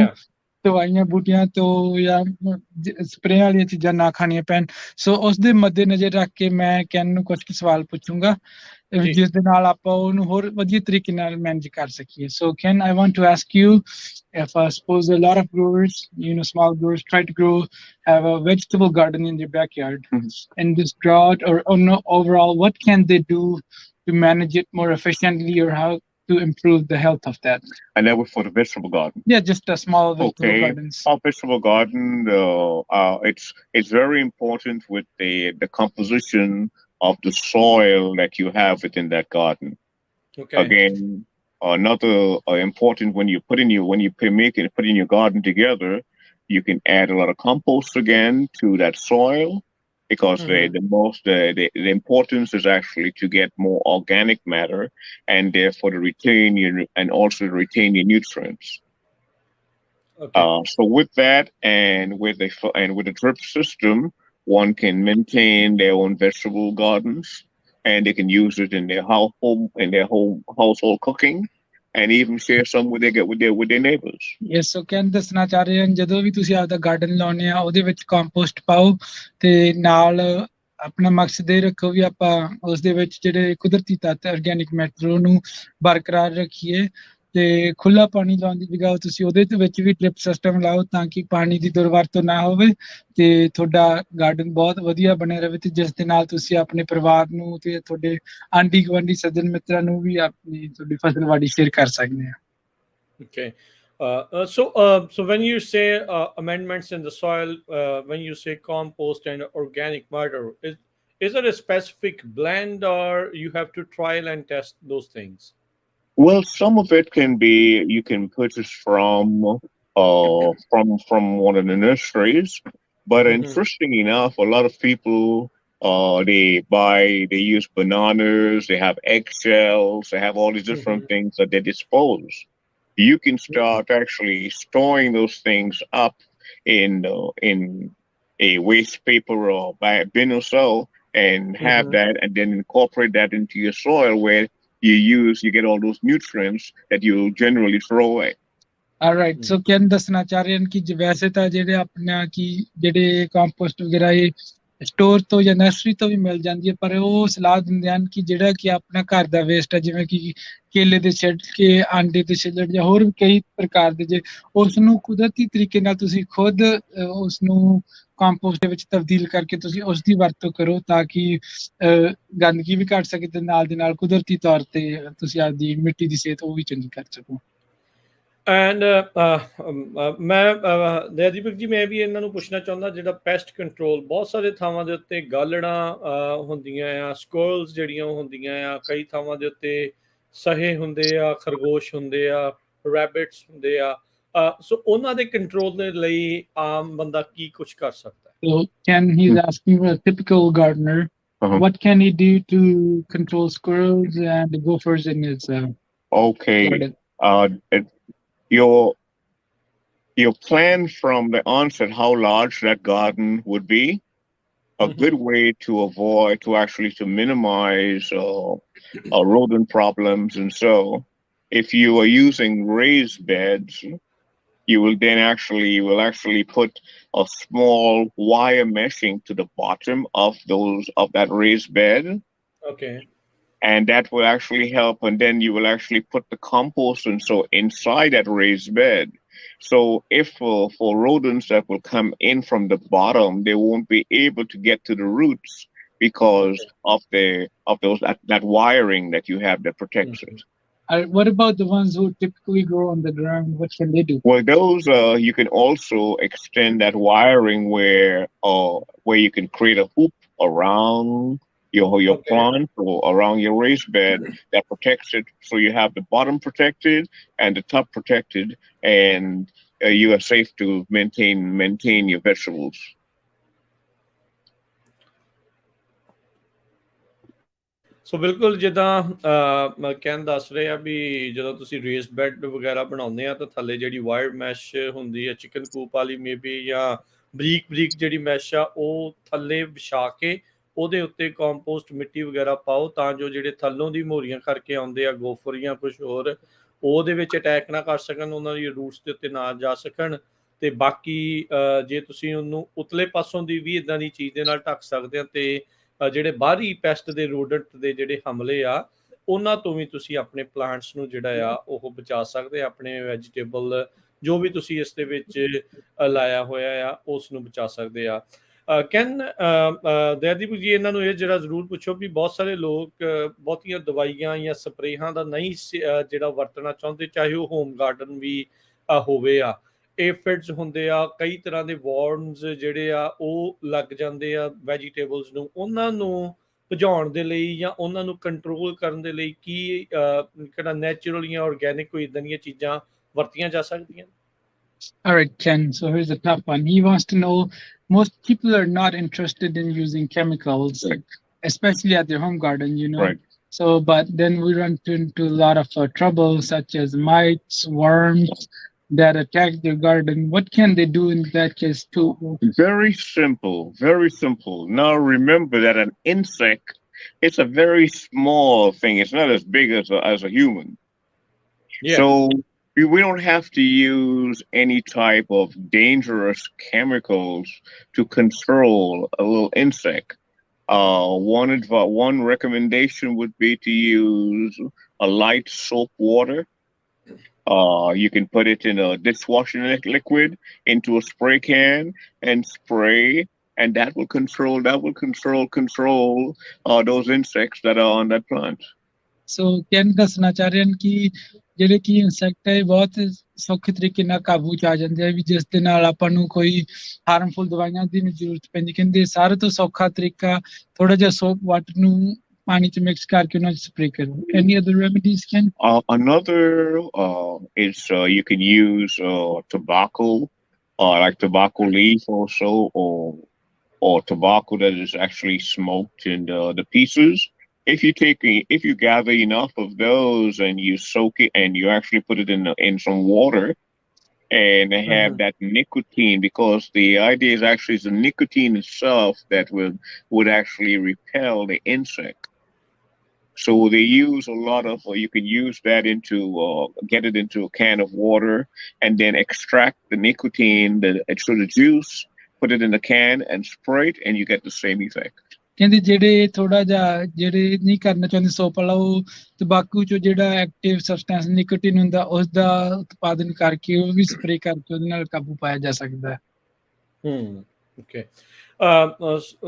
ਦਵਾਈਆਂ ਬੂਟੀਆਂ ਤੋਂ ਜਾਂ ਸਪਰੇਅ ਵਾਲੀਆਂ ਚੀਜ਼ਾਂ ਨਾ ਖਾਣੀਆਂ ਪੈਣ ਸੋ ਉਸ ਦੇ ਮੱਦੇ ਨਜ਼ਰ ਰੱਖ ਕੇ ਮੈਂ ਕੈਨ ਨੂੰ ਕੁਝ ਸਵਾਲ ਪੁੱਛੂੰਗਾ ਜਿਸ ਦੇ ਨਾਲ ਆਪਾਂ ਉਹਨੂੰ ਹੋਰ ਵਧੀਆ ਤਰੀਕੇ ਨਾਲ ਮੈਨੇਜ ਕਰ ਸਕੀਏ so can I want to ask you if suppose a lot of growers small growers try to have a vegetable garden in their backyard in this drought or overall what can they do to manage it more efficiently or how to improve the health of that? And that was for the vegetable garden. Yeah, just a small vegetable gardens. Our vegetable garden, it's very important with the composition of the soil that you have within that garden. Okay. Again, another important when you put in your garden together, you can add a lot of compost again to that soil. Because the importance is actually to get more organic matter and therefore to retain your nutrients. Okay. So with that and with the drip system, one can maintain their own vegetable gardens and they can use it in their household cooking. And even share some with their neighbors. Yes, so can ਦੱਸਣਾ ਚਾਹ ਰਹੇ ਹਨ ਜਦੋਂ ਵੀ ਤੁਸੀਂ ਆਪਦਾ garden ਲਾਉਣੇ ਆ ਉਹਦੇ ਵਿੱਚ ਕੰਪੋਸਟ ਪਾਓ ਤੇ ਨਾਲ ਆਪਣਾ ਮਕਸਦ ਇਹ ਰੱਖੋ ਵੀ ਆਪਾਂ ਉਸ ਦੇ ਵਿੱਚ ਜਿਹੜੇ ਕੁਦਰਤੀ ਤੱਤ ਆਰਗੈਨਿਕ ਮੈਟਰ ਨੂੰ ਬਰਕਰਾਰ ਰੱਖੀਏ ਤੇ ਖੁੱਲਾ ਪਾਣੀ ਲਾਉਣ ਦੀ ਜਗ੍ਹਾ ਤੁਸੀਂ ਉਹਦੇ ਵਿੱਚ ਵੀ ਡ੍ਰਿਪ ਸਿਸਟਮ ਲਾਓ ਤਾਂ ਕਿ ਪਾਣੀ ਦੀ ਦੁਰਵਰਤੋਂ ਨਾ ਹੋਵੇ ਤੇ ਤੁਹਾਡਾ ਗਾਰਡਨ ਬਹੁਤ ਵਧੀਆ ਬਣਿਆ ਰਹੇ ਤੇ ਜਿਸ ਦੇ ਨਾਲ ਤੁਸੀਂ ਆਪਣੇ ਪਰਿਵਾਰ ਨੂੰ ਤੇ ਤੁਹਾਡੇ ਆਂਢੀ ਗੁਆਂਢੀ ਸੱਜਣ ਮਿੱਤਰਾਂ ਨੂੰ ਵੀ ਆਪਣੀ ਤੁਹਾਡੀ ਫਸਲਵਾੜੀ ਸ਼ੇਅਰ ਕਰ ਸਕਦੇ ਆ Okay. So when you say amendments in the soil, when you say compost and organic matter, is there a specific blend or you have to trial and test those things? Well, some of it you can purchase from one of the nurseries, but interesting enough, a lot of people they use bananas, they have eggshells, they have all these different things that they dispose. You can start actually storing those things up in a waste paper or bin or so, and have that, and then incorporate that into your soil where you get all those nutrients that you generally throw away. All right. So can ਦੱਸਣਾ ਚਾਹ ਰਹੇ ਹਨ ਕਿ ਵੈਸੇ ਤਾਂ ਜਿਹੜੇ ਆਪਣਾ ਕਿ ਜਿਹੜੇ ਕੰਪੋਸਟ ਵਗੈਰਾ ਇਹ ਸਟੋਰ ਤੋਂ ਜਾਂ ਨਰਸਰੀ ਤੋਂ ਵੀ ਮਿਲ ਜਾਂਦੀ ਹੈ, ਪਰ ਉਹ ਸਲਾਹ ਦਿੰਦੇ ਹਨ ਕਿ ਜਿਹੜਾ ਕਿ ਆਪਣਾ ਘਰ ਦਾ ਵੇਸਟ ਹੈ, ਜਿਵੇਂ ਕਿ ਕੇਲੇ ਦੇ ਛਿਲਕੇ, ਆਂਡੇ ਦੇ ਛਿੱਲੜ ਜਾਂ ਹੋਰ ਵੀ ਕਈ ਪ੍ਰਕਾਰ ਦੇ, ਜੇ ਉਸ ਨੂੰ ਕੁਦਰਤੀ ਤਰੀਕੇ ਨਾਲ ਤੁਸੀਂ ਖੁਦ ਉਸ ਨੂੰ ਕੰਪੋਸਟ ਦੇ ਵਿੱਚ ਤਬਦੀਲ ਕਰਕੇ ਤੁਸੀਂ ਉਸ ਦੀ ਵਰਤੋਂ ਕਰੋ, ਤਾਂ ਕਿ ਗੰਦਗੀ ਵੀ ਘੱਟ ਸਕੇ ਤੇ ਨਾਲ ਦੇ ਨਾਲ ਕੁਦਰਤੀ ਤੌਰ ਤੇ ਤੁਸੀਂ ਆਪਦੀ ਮਿੱਟੀ ਦੀ ਸਿਹਤ ਉਹ ਵੀ ਚੰਗੀ ਕਰ ਸਕੋ। ਐਂਡ ਮੈਂ ਦੀਪਕ ਜੀ, ਮੈਂ ਵੀ ਇਹਨਾਂ ਨੂੰ ਪੁੱਛਣਾ ਚਾਹੁੰਦਾ, ਜਿਹੜਾ ਪੈਸਟ ਕੰਟਰੋਲ ਬਹੁਤ ਸਾਰੇ ਥਾਵਾਂ ਦੇ ਉੱਤੇ ਗਾਲੜਾਂ ਹੁੰਦੀਆਂ ਆ, ਸਕੋਲਸ ਜਿਹੜੀਆਂ ਹੁੰਦੀਆਂ ਆ, ਕਈ ਥਾਵਾਂ ਦੇ ਉੱਤੇ ਸਹੇ ਹੁੰਦੇ ਆ, ਖਰਗੋਸ਼ ਹੁੰਦੇ ਆ, ਰੈਬਿਟਸ ਹੁੰਦੇ ਆ, ਸੋ ਉਹਨਾਂ ਦੇ ਕੰਟਰੋਲ ਦੇ ਲਈ ਆਮ ਬੰਦਾ ਕੀ ਕੁਝ ਕਰ ਸਕਦਾ ਹੈ? So he's asking a typical gardener, what can he do to control squirrels and gophers in his Okay. garden? Your plan from the onset, how large that garden would be, a good way to actually minimize rodent problems. And so if you are using raised beds, you will actually put a small wire meshing to the bottom of that raised bed. Okay. And that will actually help. And then you will actually put the compost and so inside that raised bed. So if for rodents that will come in from the bottom, they won't be able to get to the roots because of that wiring that you have that protects it. What about the ones who typically grow on the ground? What can they do? Well, those you can also extend that wiring where you can create a hoop around your plant or around your raised bed that protects it, so you have the bottom protected and the top protected, and you are safe to maintain your vegetables. ਸੋ ਬਿਲਕੁਲ ਜਿੱਦਾਂ ਕਹਿਣ ਦੱਸ ਰਹੇ ਆ ਵੀ ਜਦੋਂ ਤੁਸੀਂ ਰੇਸਡ bed ਵਗੈਰਾ ਬਣਾਉਂਦੇ ਆ ਤਾਂ ਥੱਲੇ ਜਿਹੜੀ ਵਾਇਰ ਮੈਸ਼ ਹੁੰਦੀ ਆ, ਚਿਕਨ ਕੂਪ ਵਾਲੀ ਮੇਬੀ, ਜਾਂ ਬਰੀਕ ਜਿਹੜੀ ਮੈਸ਼ ਆ, ਉਹ ਥੱਲੇ ਵਿਛਾ ਕੇ ਉਹਦੇ ਉੱਤੇ ਕੰਪੋਸਟ ਮਿੱਟੀ ਵਗੈਰਾ ਪਾਓ, ਤਾਂ ਜੋ ਜਿਹੜੇ ਥੱਲੋਂ ਦੀ ਮੋਰੀਆਂ ਕਰਕੇ ਆਉਂਦੇ ਆ ਗੋਫਰ ਜਾਂ ਕੁਛ ਹੋਰ, ਉਹਦੇ ਵਿੱਚ ਅਟੈਕ ਨਾ ਕਰ ਸਕਣ, ਉਹਨਾਂ ਦੀ ਰੂਟਸ ਦੇ ਉੱਤੇ ਨਾ ਜਾ ਸਕਣ। ਤੇ ਬਾਕੀ ਜੇ ਤੁਸੀਂ ਉਹਨੂੰ ਉਤਲੇ ਪਾਸੋਂ ਦੀ ਵੀ ਇਦਾਂ ਦੀ ਚੀਜ਼ ਦੇ ਨਾਲ ਢੱਕ ਸਕਦੇ ਆ, ਤੇ ਜਿਹੜੇ ਬਾਹਰੀ ਪੈਸਟ ਦੇ ਰੋਡੈਂਟ ਦੇ ਜਿਹੜੇ ਹਮਲੇ ਆ, ਉਹਨਾਂ ਤੋਂ ਵੀ ਤੁਸੀਂ ਆਪਣੇ ਪਲਾਂਟਸ ਨੂੰ ਜਿਹੜਾ ਆ ਉਹ ਬਚਾ ਸਕਦੇ, ਆਪਣੇ ਵੈਜੀਟੇਬਲ ਜੋ ਵੀ ਤੁਸੀਂ ਇਸ ਦੇ ਵਿੱਚ ਲਾਇਆ ਹੋਇਆ ਆ ਉਸ ਨੂੰ ਬਚਾ ਸਕਦੇ ਆ। ਦੈਦੀਪ ਜੀ, ਇਹਨਾਂ ਨੂੰ ਇਹ ਜਿਹੜਾ ਜ਼ਰੂਰ ਪੁੱਛੋ ਵੀ ਬਹੁਤ ਸਾਰੇ ਲੋਕ ਬਹੁਤੀਆਂ ਦਵਾਈਆਂ ਜਾਂ ਸਪਰੇਹਾਂ ਦਾ ਨਹੀਂ ਜਿਹੜਾ ਵਰਤਣਾ ਚਾਹੁੰਦੇ, ਚਾਹੇ ਉਹ ਹੋਮ ਗਾਰਡਨ ਵੀ ਹੋਵੇ ਆ। ਏਫਿਡਸ ਹੁੰਦੇ ਆ, ਕਈ ਤਰ੍ਹਾਂ ਦੇ ਵਰਮਸ ਜਿਹੜੇ ਆ ਉਹ ਲੱਗ ਜਾਂਦੇ ਆ ਵੈਜੀਟੇਬਲਸ ਨੂੰ, ਉਹਨਾਂ ਨੂੰ ਭਜਾਉਣ ਦੇ ਲਈ ਜਾਂ ਉਹਨਾਂ ਨੂੰ ਕੰਟਰੋਲ ਕਰਨ ਦੇ ਲਈ ਕੀ ਕਿਹੜਾ ਨੈਚੁਰਲ ਜਾਂ ਆਰਗੈਨਿਕ ਕੋਈ ਇਦਾਂ ਦੀਆਂ ਚੀਜ਼ਾਂ ਵਰਤੀਆਂ ਜਾ ਸਕਦੀਆਂ? All right, Ken, so here's a tough one. He wants to know, most people are not interested in using chemicals, especially at their home garden, Right. So, but then we run into a lot of trouble, such as mites, worms that attack their garden. What can they do in that case too? Very simple, very simple. Now remember that an insect, it's a very small thing. It's not as big as a human. Yeah. So we don't have to use any type of dangerous chemicals to control a little insect. One recommendation would be to use a light soap water. You can put it in a dishwashing liquid into a spray can and spray, and that will control those insects that are on that plant. So Ken ਦੱਸਣਾ ਚਾਹ ਰਹੇ ਹਨ ਕਿ ਜਿਹੜੇ ਕਿ insect ਹੈ ਬਹੁਤ ਸੌਖੇ ਤਰੀਕੇ ਨਾਲ ਕਾਬੂ ਚ ਆ ਜਾਂਦੇ ਆ, ਵੀ ਜਿਸ ਦੇ ਨਾਲ ਆਪਾਂ ਨੂੰ ਕੋਈ ਹਾਰਮਫੁਲ ਦਵਾਈਆਂ ਦੀ ਨਹੀਂ ਜ਼ਰੂਰਤ ਪੈਂਦੀ। ਕਹਿੰਦੇ ਸਾਰੇ ਤੋਂ ਸੌਖਾ ਤਰੀਕਾ ਥੋੜਾ ਜਿਹਾ ਸੋਪ ਵਾਟਰ ਨੂੰ ਪਾਣੀ ਚ ਮਿਕਸ ਕਰਕੇ ਉਹਨਾਂ ਚ ਸਪਰੇ ਕਰੋ। Any other remedies, Ken? Another is you can use tobacco, like tobacco leaf also, or tobacco that is actually smoked in the pieces. If you gather enough of those and you soak it and you actually put it in some water and have that nicotine, because the idea is actually the nicotine itself that would actually repel the insect. So they use a lot of, you can use that get it into a can of water and then extract the nicotine, the juice, put it in a can and spray it, and you get the same effect. ਕਹਿੰਦੇ ਜਿਹੜੇ ਥੋੜਾ ਜਿਹਾ ਜਿਹੜੇ ਨਹੀਂ ਕਰਨਾ ਚਾਹੁੰਦੇ soap ਵਾਲਾ ਉਹ ਤੰਬਾਕੂ ਚੋਂ ਜਿਹੜਾ ਐਕਟਿਵ ਸਬਸਟੈਂਸ ਨਿਕੋਟਿਨ ਹੁੰਦਾ ਉਸ ਦਾ ਉਤਪਾਦਨ ਕਰਕੇ ਉਹ ਵੀ ਸਪਰੇਅ ਕਰਕੇ ਉਹਦੇ ਨਾਲ ਕਾਬੂ ਪਾਇਆ ਜਾ ਸਕਦਾ ਹੈ। ਓਕੇ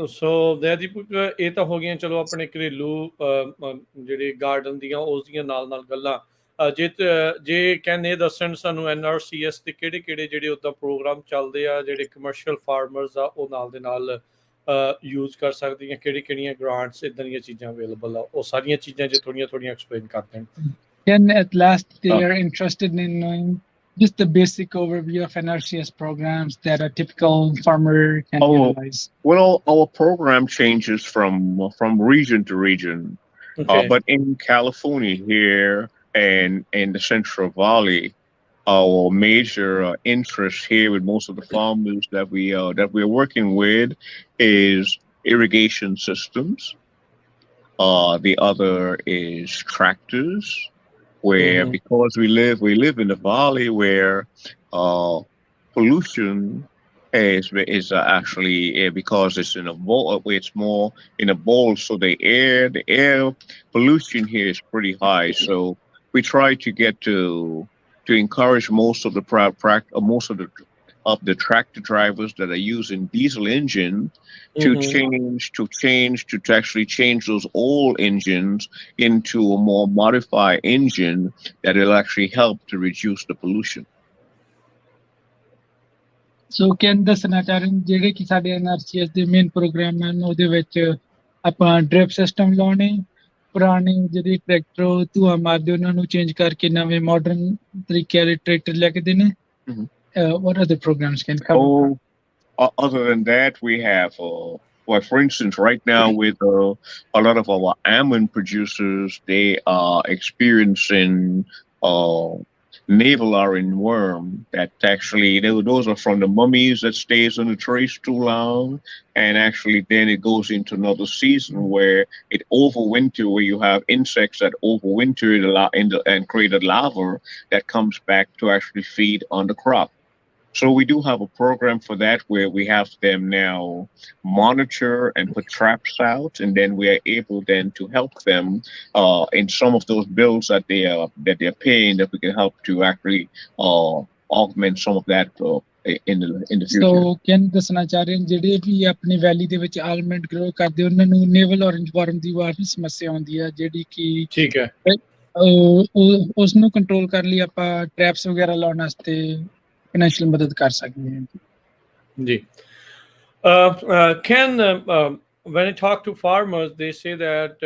ਸੋ ਦਯਾਦੀਪਕ ਇਹ ਤਾਂ ਹੋ ਗਈਆਂ ਚਲੋ ਆਪਣੇ ਘਰੇਲੂ ਜਿਹੜੇ ਗਾਰਡਨ ਦੀਆਂ ਉਸ ਦੀਆਂ ਨਾਲ ਗੱਲਾਂ ਜੇ ਕਹਿੰਦੇ ਦੱਸਣ ਸਾਨੂੰ NRCS ਤੇ ਕਿਹੜੇ ਜਿਹੜੇ ਉੱਦਾਂ ਪ੍ਰੋਗਰਾਮ ਚੱਲਦੇ ਆ ਜਿਹੜੇ ਕਮਰਸ਼ੀਅਲ ਫਾਰਮਰਸ ਆ ਉਹ ਨਾਲ ਦੇ ਨਾਲ ਯੂਜ਼ ਕਰ ਸਕਦੀਆਂ ਕਿਹੜੀਆਂ ਗ੍ਰਾਂਟਸ ਇਦਾਂ ਦੀਆਂ ਚੀਜ਼ਾਂ ਅਵੇਲੇਬਲ ਆ ਉਹ ਸਾਰੀਆਂ ਚੀਜ਼ਾਂ ਜੇ ਥੋੜੀਆਂ ਐਕਸਪਲੇਨ ਕਰ ਦੇਣ। Can at last they are interested in knowing just the basic overview of NRCS programs that a typical farmer can utilize? Well, our program changes from region to region. Okay. But in California here and in the Central Valley, our major interest here with most of the farmers that we're working with is irrigation systems. The other is tractors, where because we live in a valley where pollution is actually because it's in a bowl. It's more in a bowl, so the air pollution here is pretty high. So we try to get to encourage most of the tractor drivers that are using diesel engine to actually change those old engines into a more modified engine that will actually help to reduce the pollution. So can ਦੱਸਣਾ ਚਾਹ ਰਹੇ ਜਿਹੜੇ ਕਿ ਸਾਡੇ NRCS ਦੇ main programme ਹਨ ਉਹਦੇ ਵਿੱਚ ਆਪਾਂ ਡ੍ਰਿਪ ਸਿਸਟਮ ਲਾਉਣੇ ਪੁਰਾਣੇ ਜਿਹੜੇ ਟਰੈਕਟਰ ਧੂਆ ਮਾਰਦੇ ਉਹਨਾਂ ਨੂੰ ਚੇਂਜ ਕਰਕੇ ਨਵੇਂ ਮਾਡਰਨ ਤਰੀਕੇ ਵਾਲੇ ਟਰੈਕਟਰ ਲੈ ਕੇ ਦੇਣੇ। What other programs can cover? Other than that, we have, well, for instance, right now with a lot of our almond producers, they are experiencing navel worm that actually those are from the mummies that stays on the trays too long, and actually then it goes into another season where it overwinter, where you have insects that overwinter and create a larva that comes back to actually feed on the crop. So we do have a program for that where we have them now monitor and put traps out, and then we are able then to help them in some of those bills that they're paying, that we can help to actually augment some of that in the future. So can ਦੱਸਣਾ ਚਾਹ ਰਹੇ ਜਿਹੜੇ ਵੀ ਆਪਣੀ ਵੈਲੀ ਦੇ ਵਿੱਚ almond grow ਕਰਦੇ ਉਹਨਾਂ ਨੂੰ ਨੇਵਲ ਔਰੇਂਜ ਵਾਰਮ ਦੀ ਵਾਰ ਸਮੱਸਿਆ ਆਉਂਦੀ ਹੈ ਜਿਹੜੀ ਕਿ ਠੀਕ ਹੈ ਉਸ ਨੂੰ ਕੰਟਰੋਲ ਕਰਨ ਲਈ ਆਪਾਂ ਟ੍ਰੈਪਸ ਵਗੈਰਾ ਲਾਉਣ ਵਾਸਤੇ financial ਮਦਦ ਕਰ ਸਕਦੇ ਹਾਂ ਜੀ। Ken, when I talk to farmers, they say that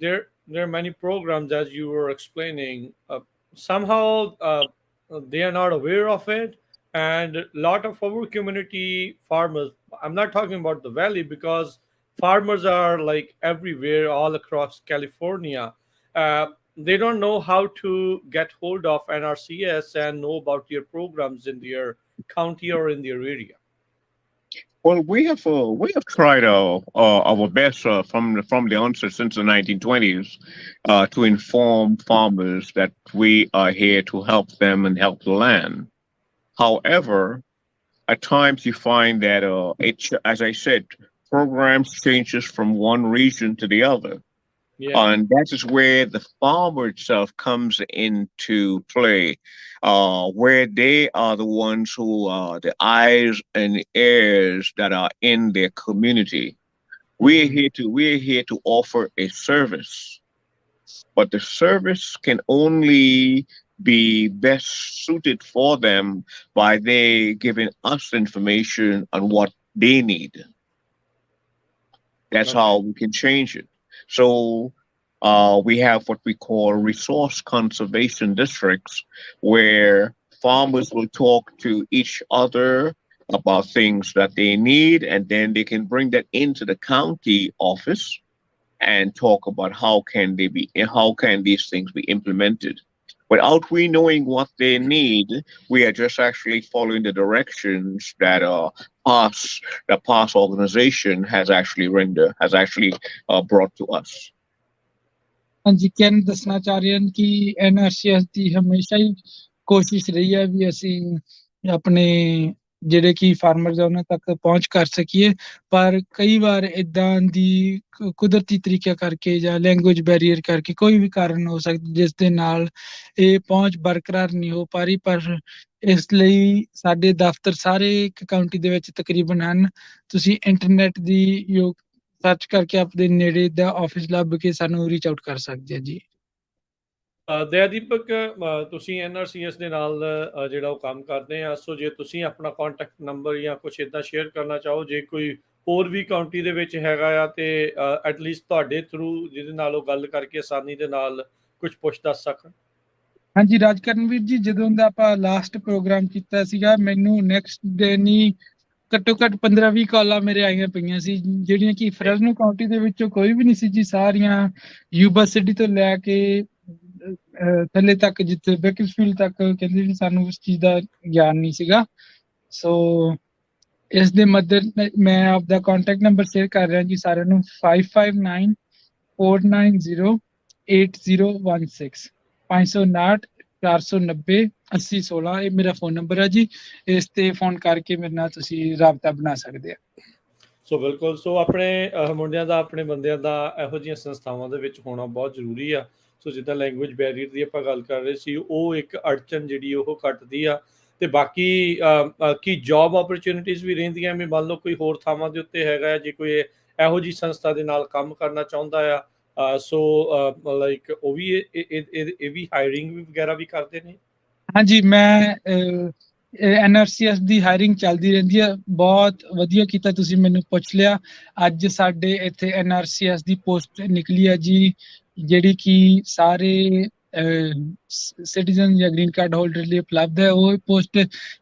there are many programs, as you were explaining. Somehow they are not aware of it, and a lot of our community farmers, I'm not talking about the valley because farmers are like everywhere, all across California. They don't know how to get hold of NRCS and know about your programs in their county or in their area. Well, we have tried our best from the onset since the 1920s to inform farmers that we are here to help them and help the land. However, at times you find that as I said, programs changes from one region to the other. Yeah. And that is where the farmer itself comes into play, where they are the ones who are the eyes and ears that are in their community. We're here to offer a service, but the service can only be best suited for them by they giving us information on what they need. That's how we can change it. So we have what we call resource conservation districts, where farmers will talk to each other about things that they need, and then they can bring that into the county office and talk about how can these things be implemented. Without we knowing what they need, we are just actually following the directions that the past organization has actually brought to us. ਹਾਂਜੀ can ਦੱਸਣਾ ਚਾਹ ਰਹੇ ਹਨ ਕਿ NRCS ਦੀ ਹਮੇਸ਼ਾ ਹੀ ਕੋਸ਼ਿਸ਼ ਰਹੀ ਹੈ ਵੀ ਅਸੀਂ ਆਪਣੇ ਜਿਹੜੇ ਕਿ ਫਾਰਮਰਸ ਆ ਉਹਨਾਂ ਤੱਕ ਪਹੁੰਚ ਕਰ ਸਕੀਏ। ਪਰ ਕਈ ਵਾਰ ਇਦਾਂ ਦੀ ਕੁਦਰਤੀ ਤਰੀਕਿਆਂ ਕਰਕੇ ਜਾਂ ਲੈਂਗੁਏਜ ਬੈਰੀਅਰ ਕਰਕੇ ਕੋਈ ਵੀ ਕਾਰਨ ਹੋ ਸਕਦਾ ਜਿਸ ਦੇ ਨਾਲ ਇਹ ਪਹੁੰਚ ਬਰਕਰਾਰ ਨਹੀਂ ਹੋ ਪਾ ਰਹੀ। ਪਰ ਇਸ ਲਈ ਸਾਡੇ ਦਫ਼ਤਰ ਸਾਰੇ ਇੱਕ ਕਾਉਂਟੀ ਦੇ ਵਿੱਚ ਤਕਰੀਬਨ ਹਨ। ਤੁਸੀਂ ਇੰਟਰਨੈਟ ਦੀ ਸਰਚ ਕਰਕੇ ਆਪਣੇ ਨੇੜੇ ਦਾ ਆਫਿਸ ਲੱਭ ਕੇ ਸਾਨੂੰ ਰੀਚ ਆਊਟ ਕਰ ਸਕਦੇ ਆ ਜੀ। ਦਯਾਦੀਪਕ, ਤੁਸੀਂ NRCS ਦੇ ਨਾਲ ਜਿਹੜਾ ਉਹ ਕੰਮ ਕਰਦੇ ਆ, ਸੋ ਜੇ ਤੁਸੀਂ ਆਪਣਾ ਕੰਟੈਕਟ ਨੰਬਰ ਜਾਂ ਕੁਛ ਇੱਦਾਂ ਸ਼ੇਅਰ ਕਰਨਾ ਚਾਹੋ, ਜੇ ਕੋਈ ਹੋਰ ਵੀ ਕਾਉਂਟੀ ਦੇ ਵਿੱਚ ਹੈਗਾ ਆ ਤੇ ਐਟਲੀਸਟ ਤੁਹਾਡੇ ਥਰੂ ਜਿਹਦੇ ਨਾਲ ਉਹ ਗੱਲ ਕਰਕੇ ਆਸਾਨੀ ਦੇ ਨਾਲ ਕੁਝ ਪੁੱਛ ਦੱਸ ਸਕਣ। ਹਾਂਜੀ ਰਾਜਕਰਨਵੀਰ ਜੀ, ਜਦੋਂ ਦਾ ਆਪਾਂ ਲਾਸਟ ਪ੍ਰੋਗਰਾਮ ਕੀਤਾ ਸੀਗਾ ਮੈਨੂੰ ਨੈਕਸਟ ਡੇ ਨਹੀਂ ਘੱਟੋ ਘੱਟ 15-20 ਕਾਲਾਂ ਮੇਰੇ ਆਈਆਂ ਪਈਆਂ ਸੀ, ਜਿਹੜੀਆਂ ਕਿ ਫਰੈਜ਼ਨੋ ਕਾਉਂਟੀ ਦੇ ਵਿੱਚੋਂ ਕੋਈ ਵੀ ਨਹੀਂ ਸੀ ਜੀ। ਸਾਰੀਆਂ ਯੂਬਾ ਸਿਟੀ ਤੋਂ ਲੈ ਕੇ ਥੱਲੇ ਤੱਕ, ਜਿੱਥੇ ਬੇਕਰਸਫੀਲਡ ਤੱਕ, ਕਹਿੰਦੇ ਵੀ ਸਾਨੂੰ ਉਸ ਚੀਜ਼ ਦਾ ਗਿਆਨ ਨਹੀਂ ਸੀਗਾ। ਸੋ ਇਸ ਦੇ ਮੱਦੇ ਮੈਂ ਆਪਦਾ ਕੰਟੈਕਟ ਨੰਬਰ ਸ਼ੇਅਰ ਕਰ ਰਿਹਾ ਜੀ ਸਾਰਿਆਂ ਨੂੰ, 5594908016 559-490-8016। ਇਹ ਮੇਰਾ ਫੋਨ ਨੰਬਰ ਹੈ ਜੀ। ਇਸ ਤੇ ਫੋਨ ਕਰਕੇ ਮੇਰੇ ਨਾਲ ਤੁਸੀਂ ਰਾਬਤਾ ਬਣਾ ਸਕਦੇ ਆ। ਸੋ ਬਿਲਕੁਲ, ਸੋ ਆਪਣੇ ਮੁੰਡਿਆਂ ਦਾ, ਆਪਣੇ ਬੰਦਿਆਂ ਦਾ ਇਹੋ ਜਿਹੀਆਂ ਸੰਸਥਾਵਾਂ ਦੇ ਵਿੱਚ ਹੋਣਾ ਬਹੁਤ ਜ਼ਰੂਰੀ ਆ। ਸੋ ਜਿੱਦਾਂ ਲੈਂਗੁਏਜ ਬੈਰੀਅਰ ਦੀ ਆਪਾਂ ਗੱਲ ਕਰ ਰਹੇ ਸੀ, ਉਹ ਇੱਕ ਅੜਚਨ ਜਿਹੜੀ ਉਹ ਕੱਟਦੀ ਆ। ਤੇ ਬਾਕੀ ਕੀ ਜੌਬ ਓਪਰਚੁਨਿਟੀਜ਼ ਵੀ ਰਹਿੰਦੀਆਂ, ਐਵੇਂ ਮੰਨ ਲਓ ਕੋਈ ਹੋਰ ਥਾਵਾਂ ਦੇ ਉੱਤੇ ਹੈਗਾ, ਜੇ ਕੋਈ ਇਹੋ ਜਿਹੀ ਸੰਸਥਾ ਦੇ ਨਾਲ ਕੰਮ ਕਰਨਾ ਚਾਹੁੰਦਾ ਆ, ਸੋ ਲਾਈਕ ਉਹ ਵੀ ਇਹ ਵੀ ਹਾਇਰਿੰਗ ਵਗੈਰਾ ਵੀ ਕਰਦੇ ਨੇ। ਹਾਂਜੀ, ਮੈਂ NRCS ਦੀ ਹਾਇਰਿੰਗ ਚੱਲਦੀ ਰਹਿੰਦੀ ਹੈ। ਬਹੁਤ ਵਧੀਆ ਕੀਤਾ ਤੁਸੀਂ ਮੈਨੂੰ ਪੁੱਛ ਲਿਆ। ਅੱਜ ਸਾਡੇ ਇੱਥੇ NRCS ਦੀ ਪੋਸਟ ਨਿਕਲੀ ਹੈ ਜੀ, ਜਿਹੜੀ ਕਿ ਸਾਰੇ ਸਿਟੀਜ਼ਨ ਜਾਂ ਗ੍ਰੀਨ ਕਾਰਡ ਹੋਲਡਰ ਲਈ ਉਪਲਬਧ ਹੈ। ਉਹ ਪੋਸਟ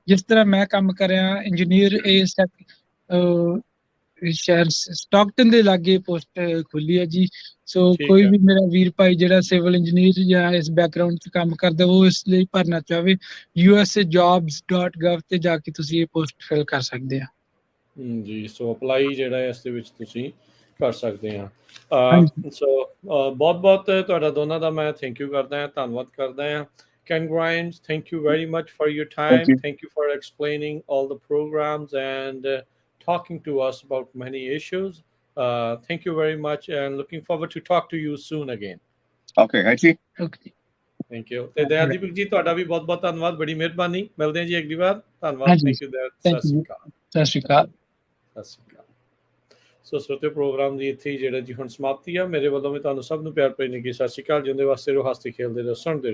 ਜਿਸ ਤਰ੍ਹਾਂ ਮੈਂ ਕੰਮ ਕਰ ਰਿਹਾ ਇੰਜੀਨੀਅਰ, ਇਹ ਸ਼ਹਿਰ ਸਟਾਕਟਨ ਦੇ ਲਾਗੇ ਪੋਸਟ ਖੁੱਲੀ ਹੈ ਜੀ। ਸੋ ਕੋਈ ਵੀ ਮੇਰਾ ਵੀਰ ਭਾਈ ਜਿਹੜਾ ਸਿਵਲ ਇੰਜੀਨੀਅਰ ਜਾਂ ਇਸ ਬੈਕਗ੍ਰਾਉਂਡ 'ਚ ਕੰਮ ਕਰਦਾ, ਉਹ ਇਸ ਲਈ ਭਰਨਾ ਚਾਹਵੇ, usajobs.gov ਤੇ ਜਾ ਕੇ ਤੁਸੀਂ ਇਹ ਪੋਸਟ ਫਿਲ ਕਰ ਸਕਦੇ ਆ ਜੀ। ਸੋ ਅਪਲਾਈ ਜਿਹੜਾ ਇਸ ਦੇ ਵਿੱਚ ਤੁਸੀਂ ਕਰ ਸਕਦੇ ਆ। ਸੋ ਬਹੁਤ ਬਹੁਤ ਤੁਹਾਡਾ ਦੋਨਾਂ ਦਾ ਮੈਂ ਥੈਂਕ ਯੂ ਕਰਦਾ ਹਾਂ, ਧੰਨਵਾਦ ਕਰਦਾ ਹਾਂ। Ken Grimes, thank you very much for your time. Thank you for explaining all the programs and talking to us about many issues. Thank you very much and looking forward to talk to you soon again. Okay, I see. Okay. Thank you. ਤੇ ਦਯਾਦੀਪਕ ਜੀ, ਤੁਹਾਡਾ ਵੀ ਬਹੁਤ ਬਹੁਤ ਧੰਨਵਾਦ, ਬੜੀ ਮਿਹਰਬਾਨੀ। ਮਿਲਦੇ ਹਾਂ ਜੀ ਅਗਲੀ ਵਾਰ। ਧੰਨਵਾਦ। Thank you. ਸਤਿ ਸ਼੍ਰੀ ਅਕਾਲ। ਸਤਿ ਸ਼੍ਰੀ ਅਕਾਲ। ਸਤਿ ਸ਼੍ਰੀ ਅਕਾਲ। ਸੋ ਸਰੋਤਿਓ, ਪ੍ਰੋਗਰਾਮ ਦੀ ਇੱਥੇ ਹੀ ਜਿਹੜਾ ਜੀ ਹੁਣ ਸਮਾਪਤੀ ਆ। ਮੇਰੇ ਵੱਲੋਂ ਵੀ ਤੁਹਾਨੂੰ ਸਭ ਨੂੰ ਪਿਆਰ ਭਰੀ ਨਿੱਘੀ ਸਤਿ ਸ਼੍ਰੀ ਅਕਾਲ। ਜਿਉਂਦੇ ਵਾਸਤੇ ਰਹੋ, ਹੱਸਦੇ ਖੇਡਦੇ ਰਹੋ, ਸੁਣਦੇ ਰਹੋ।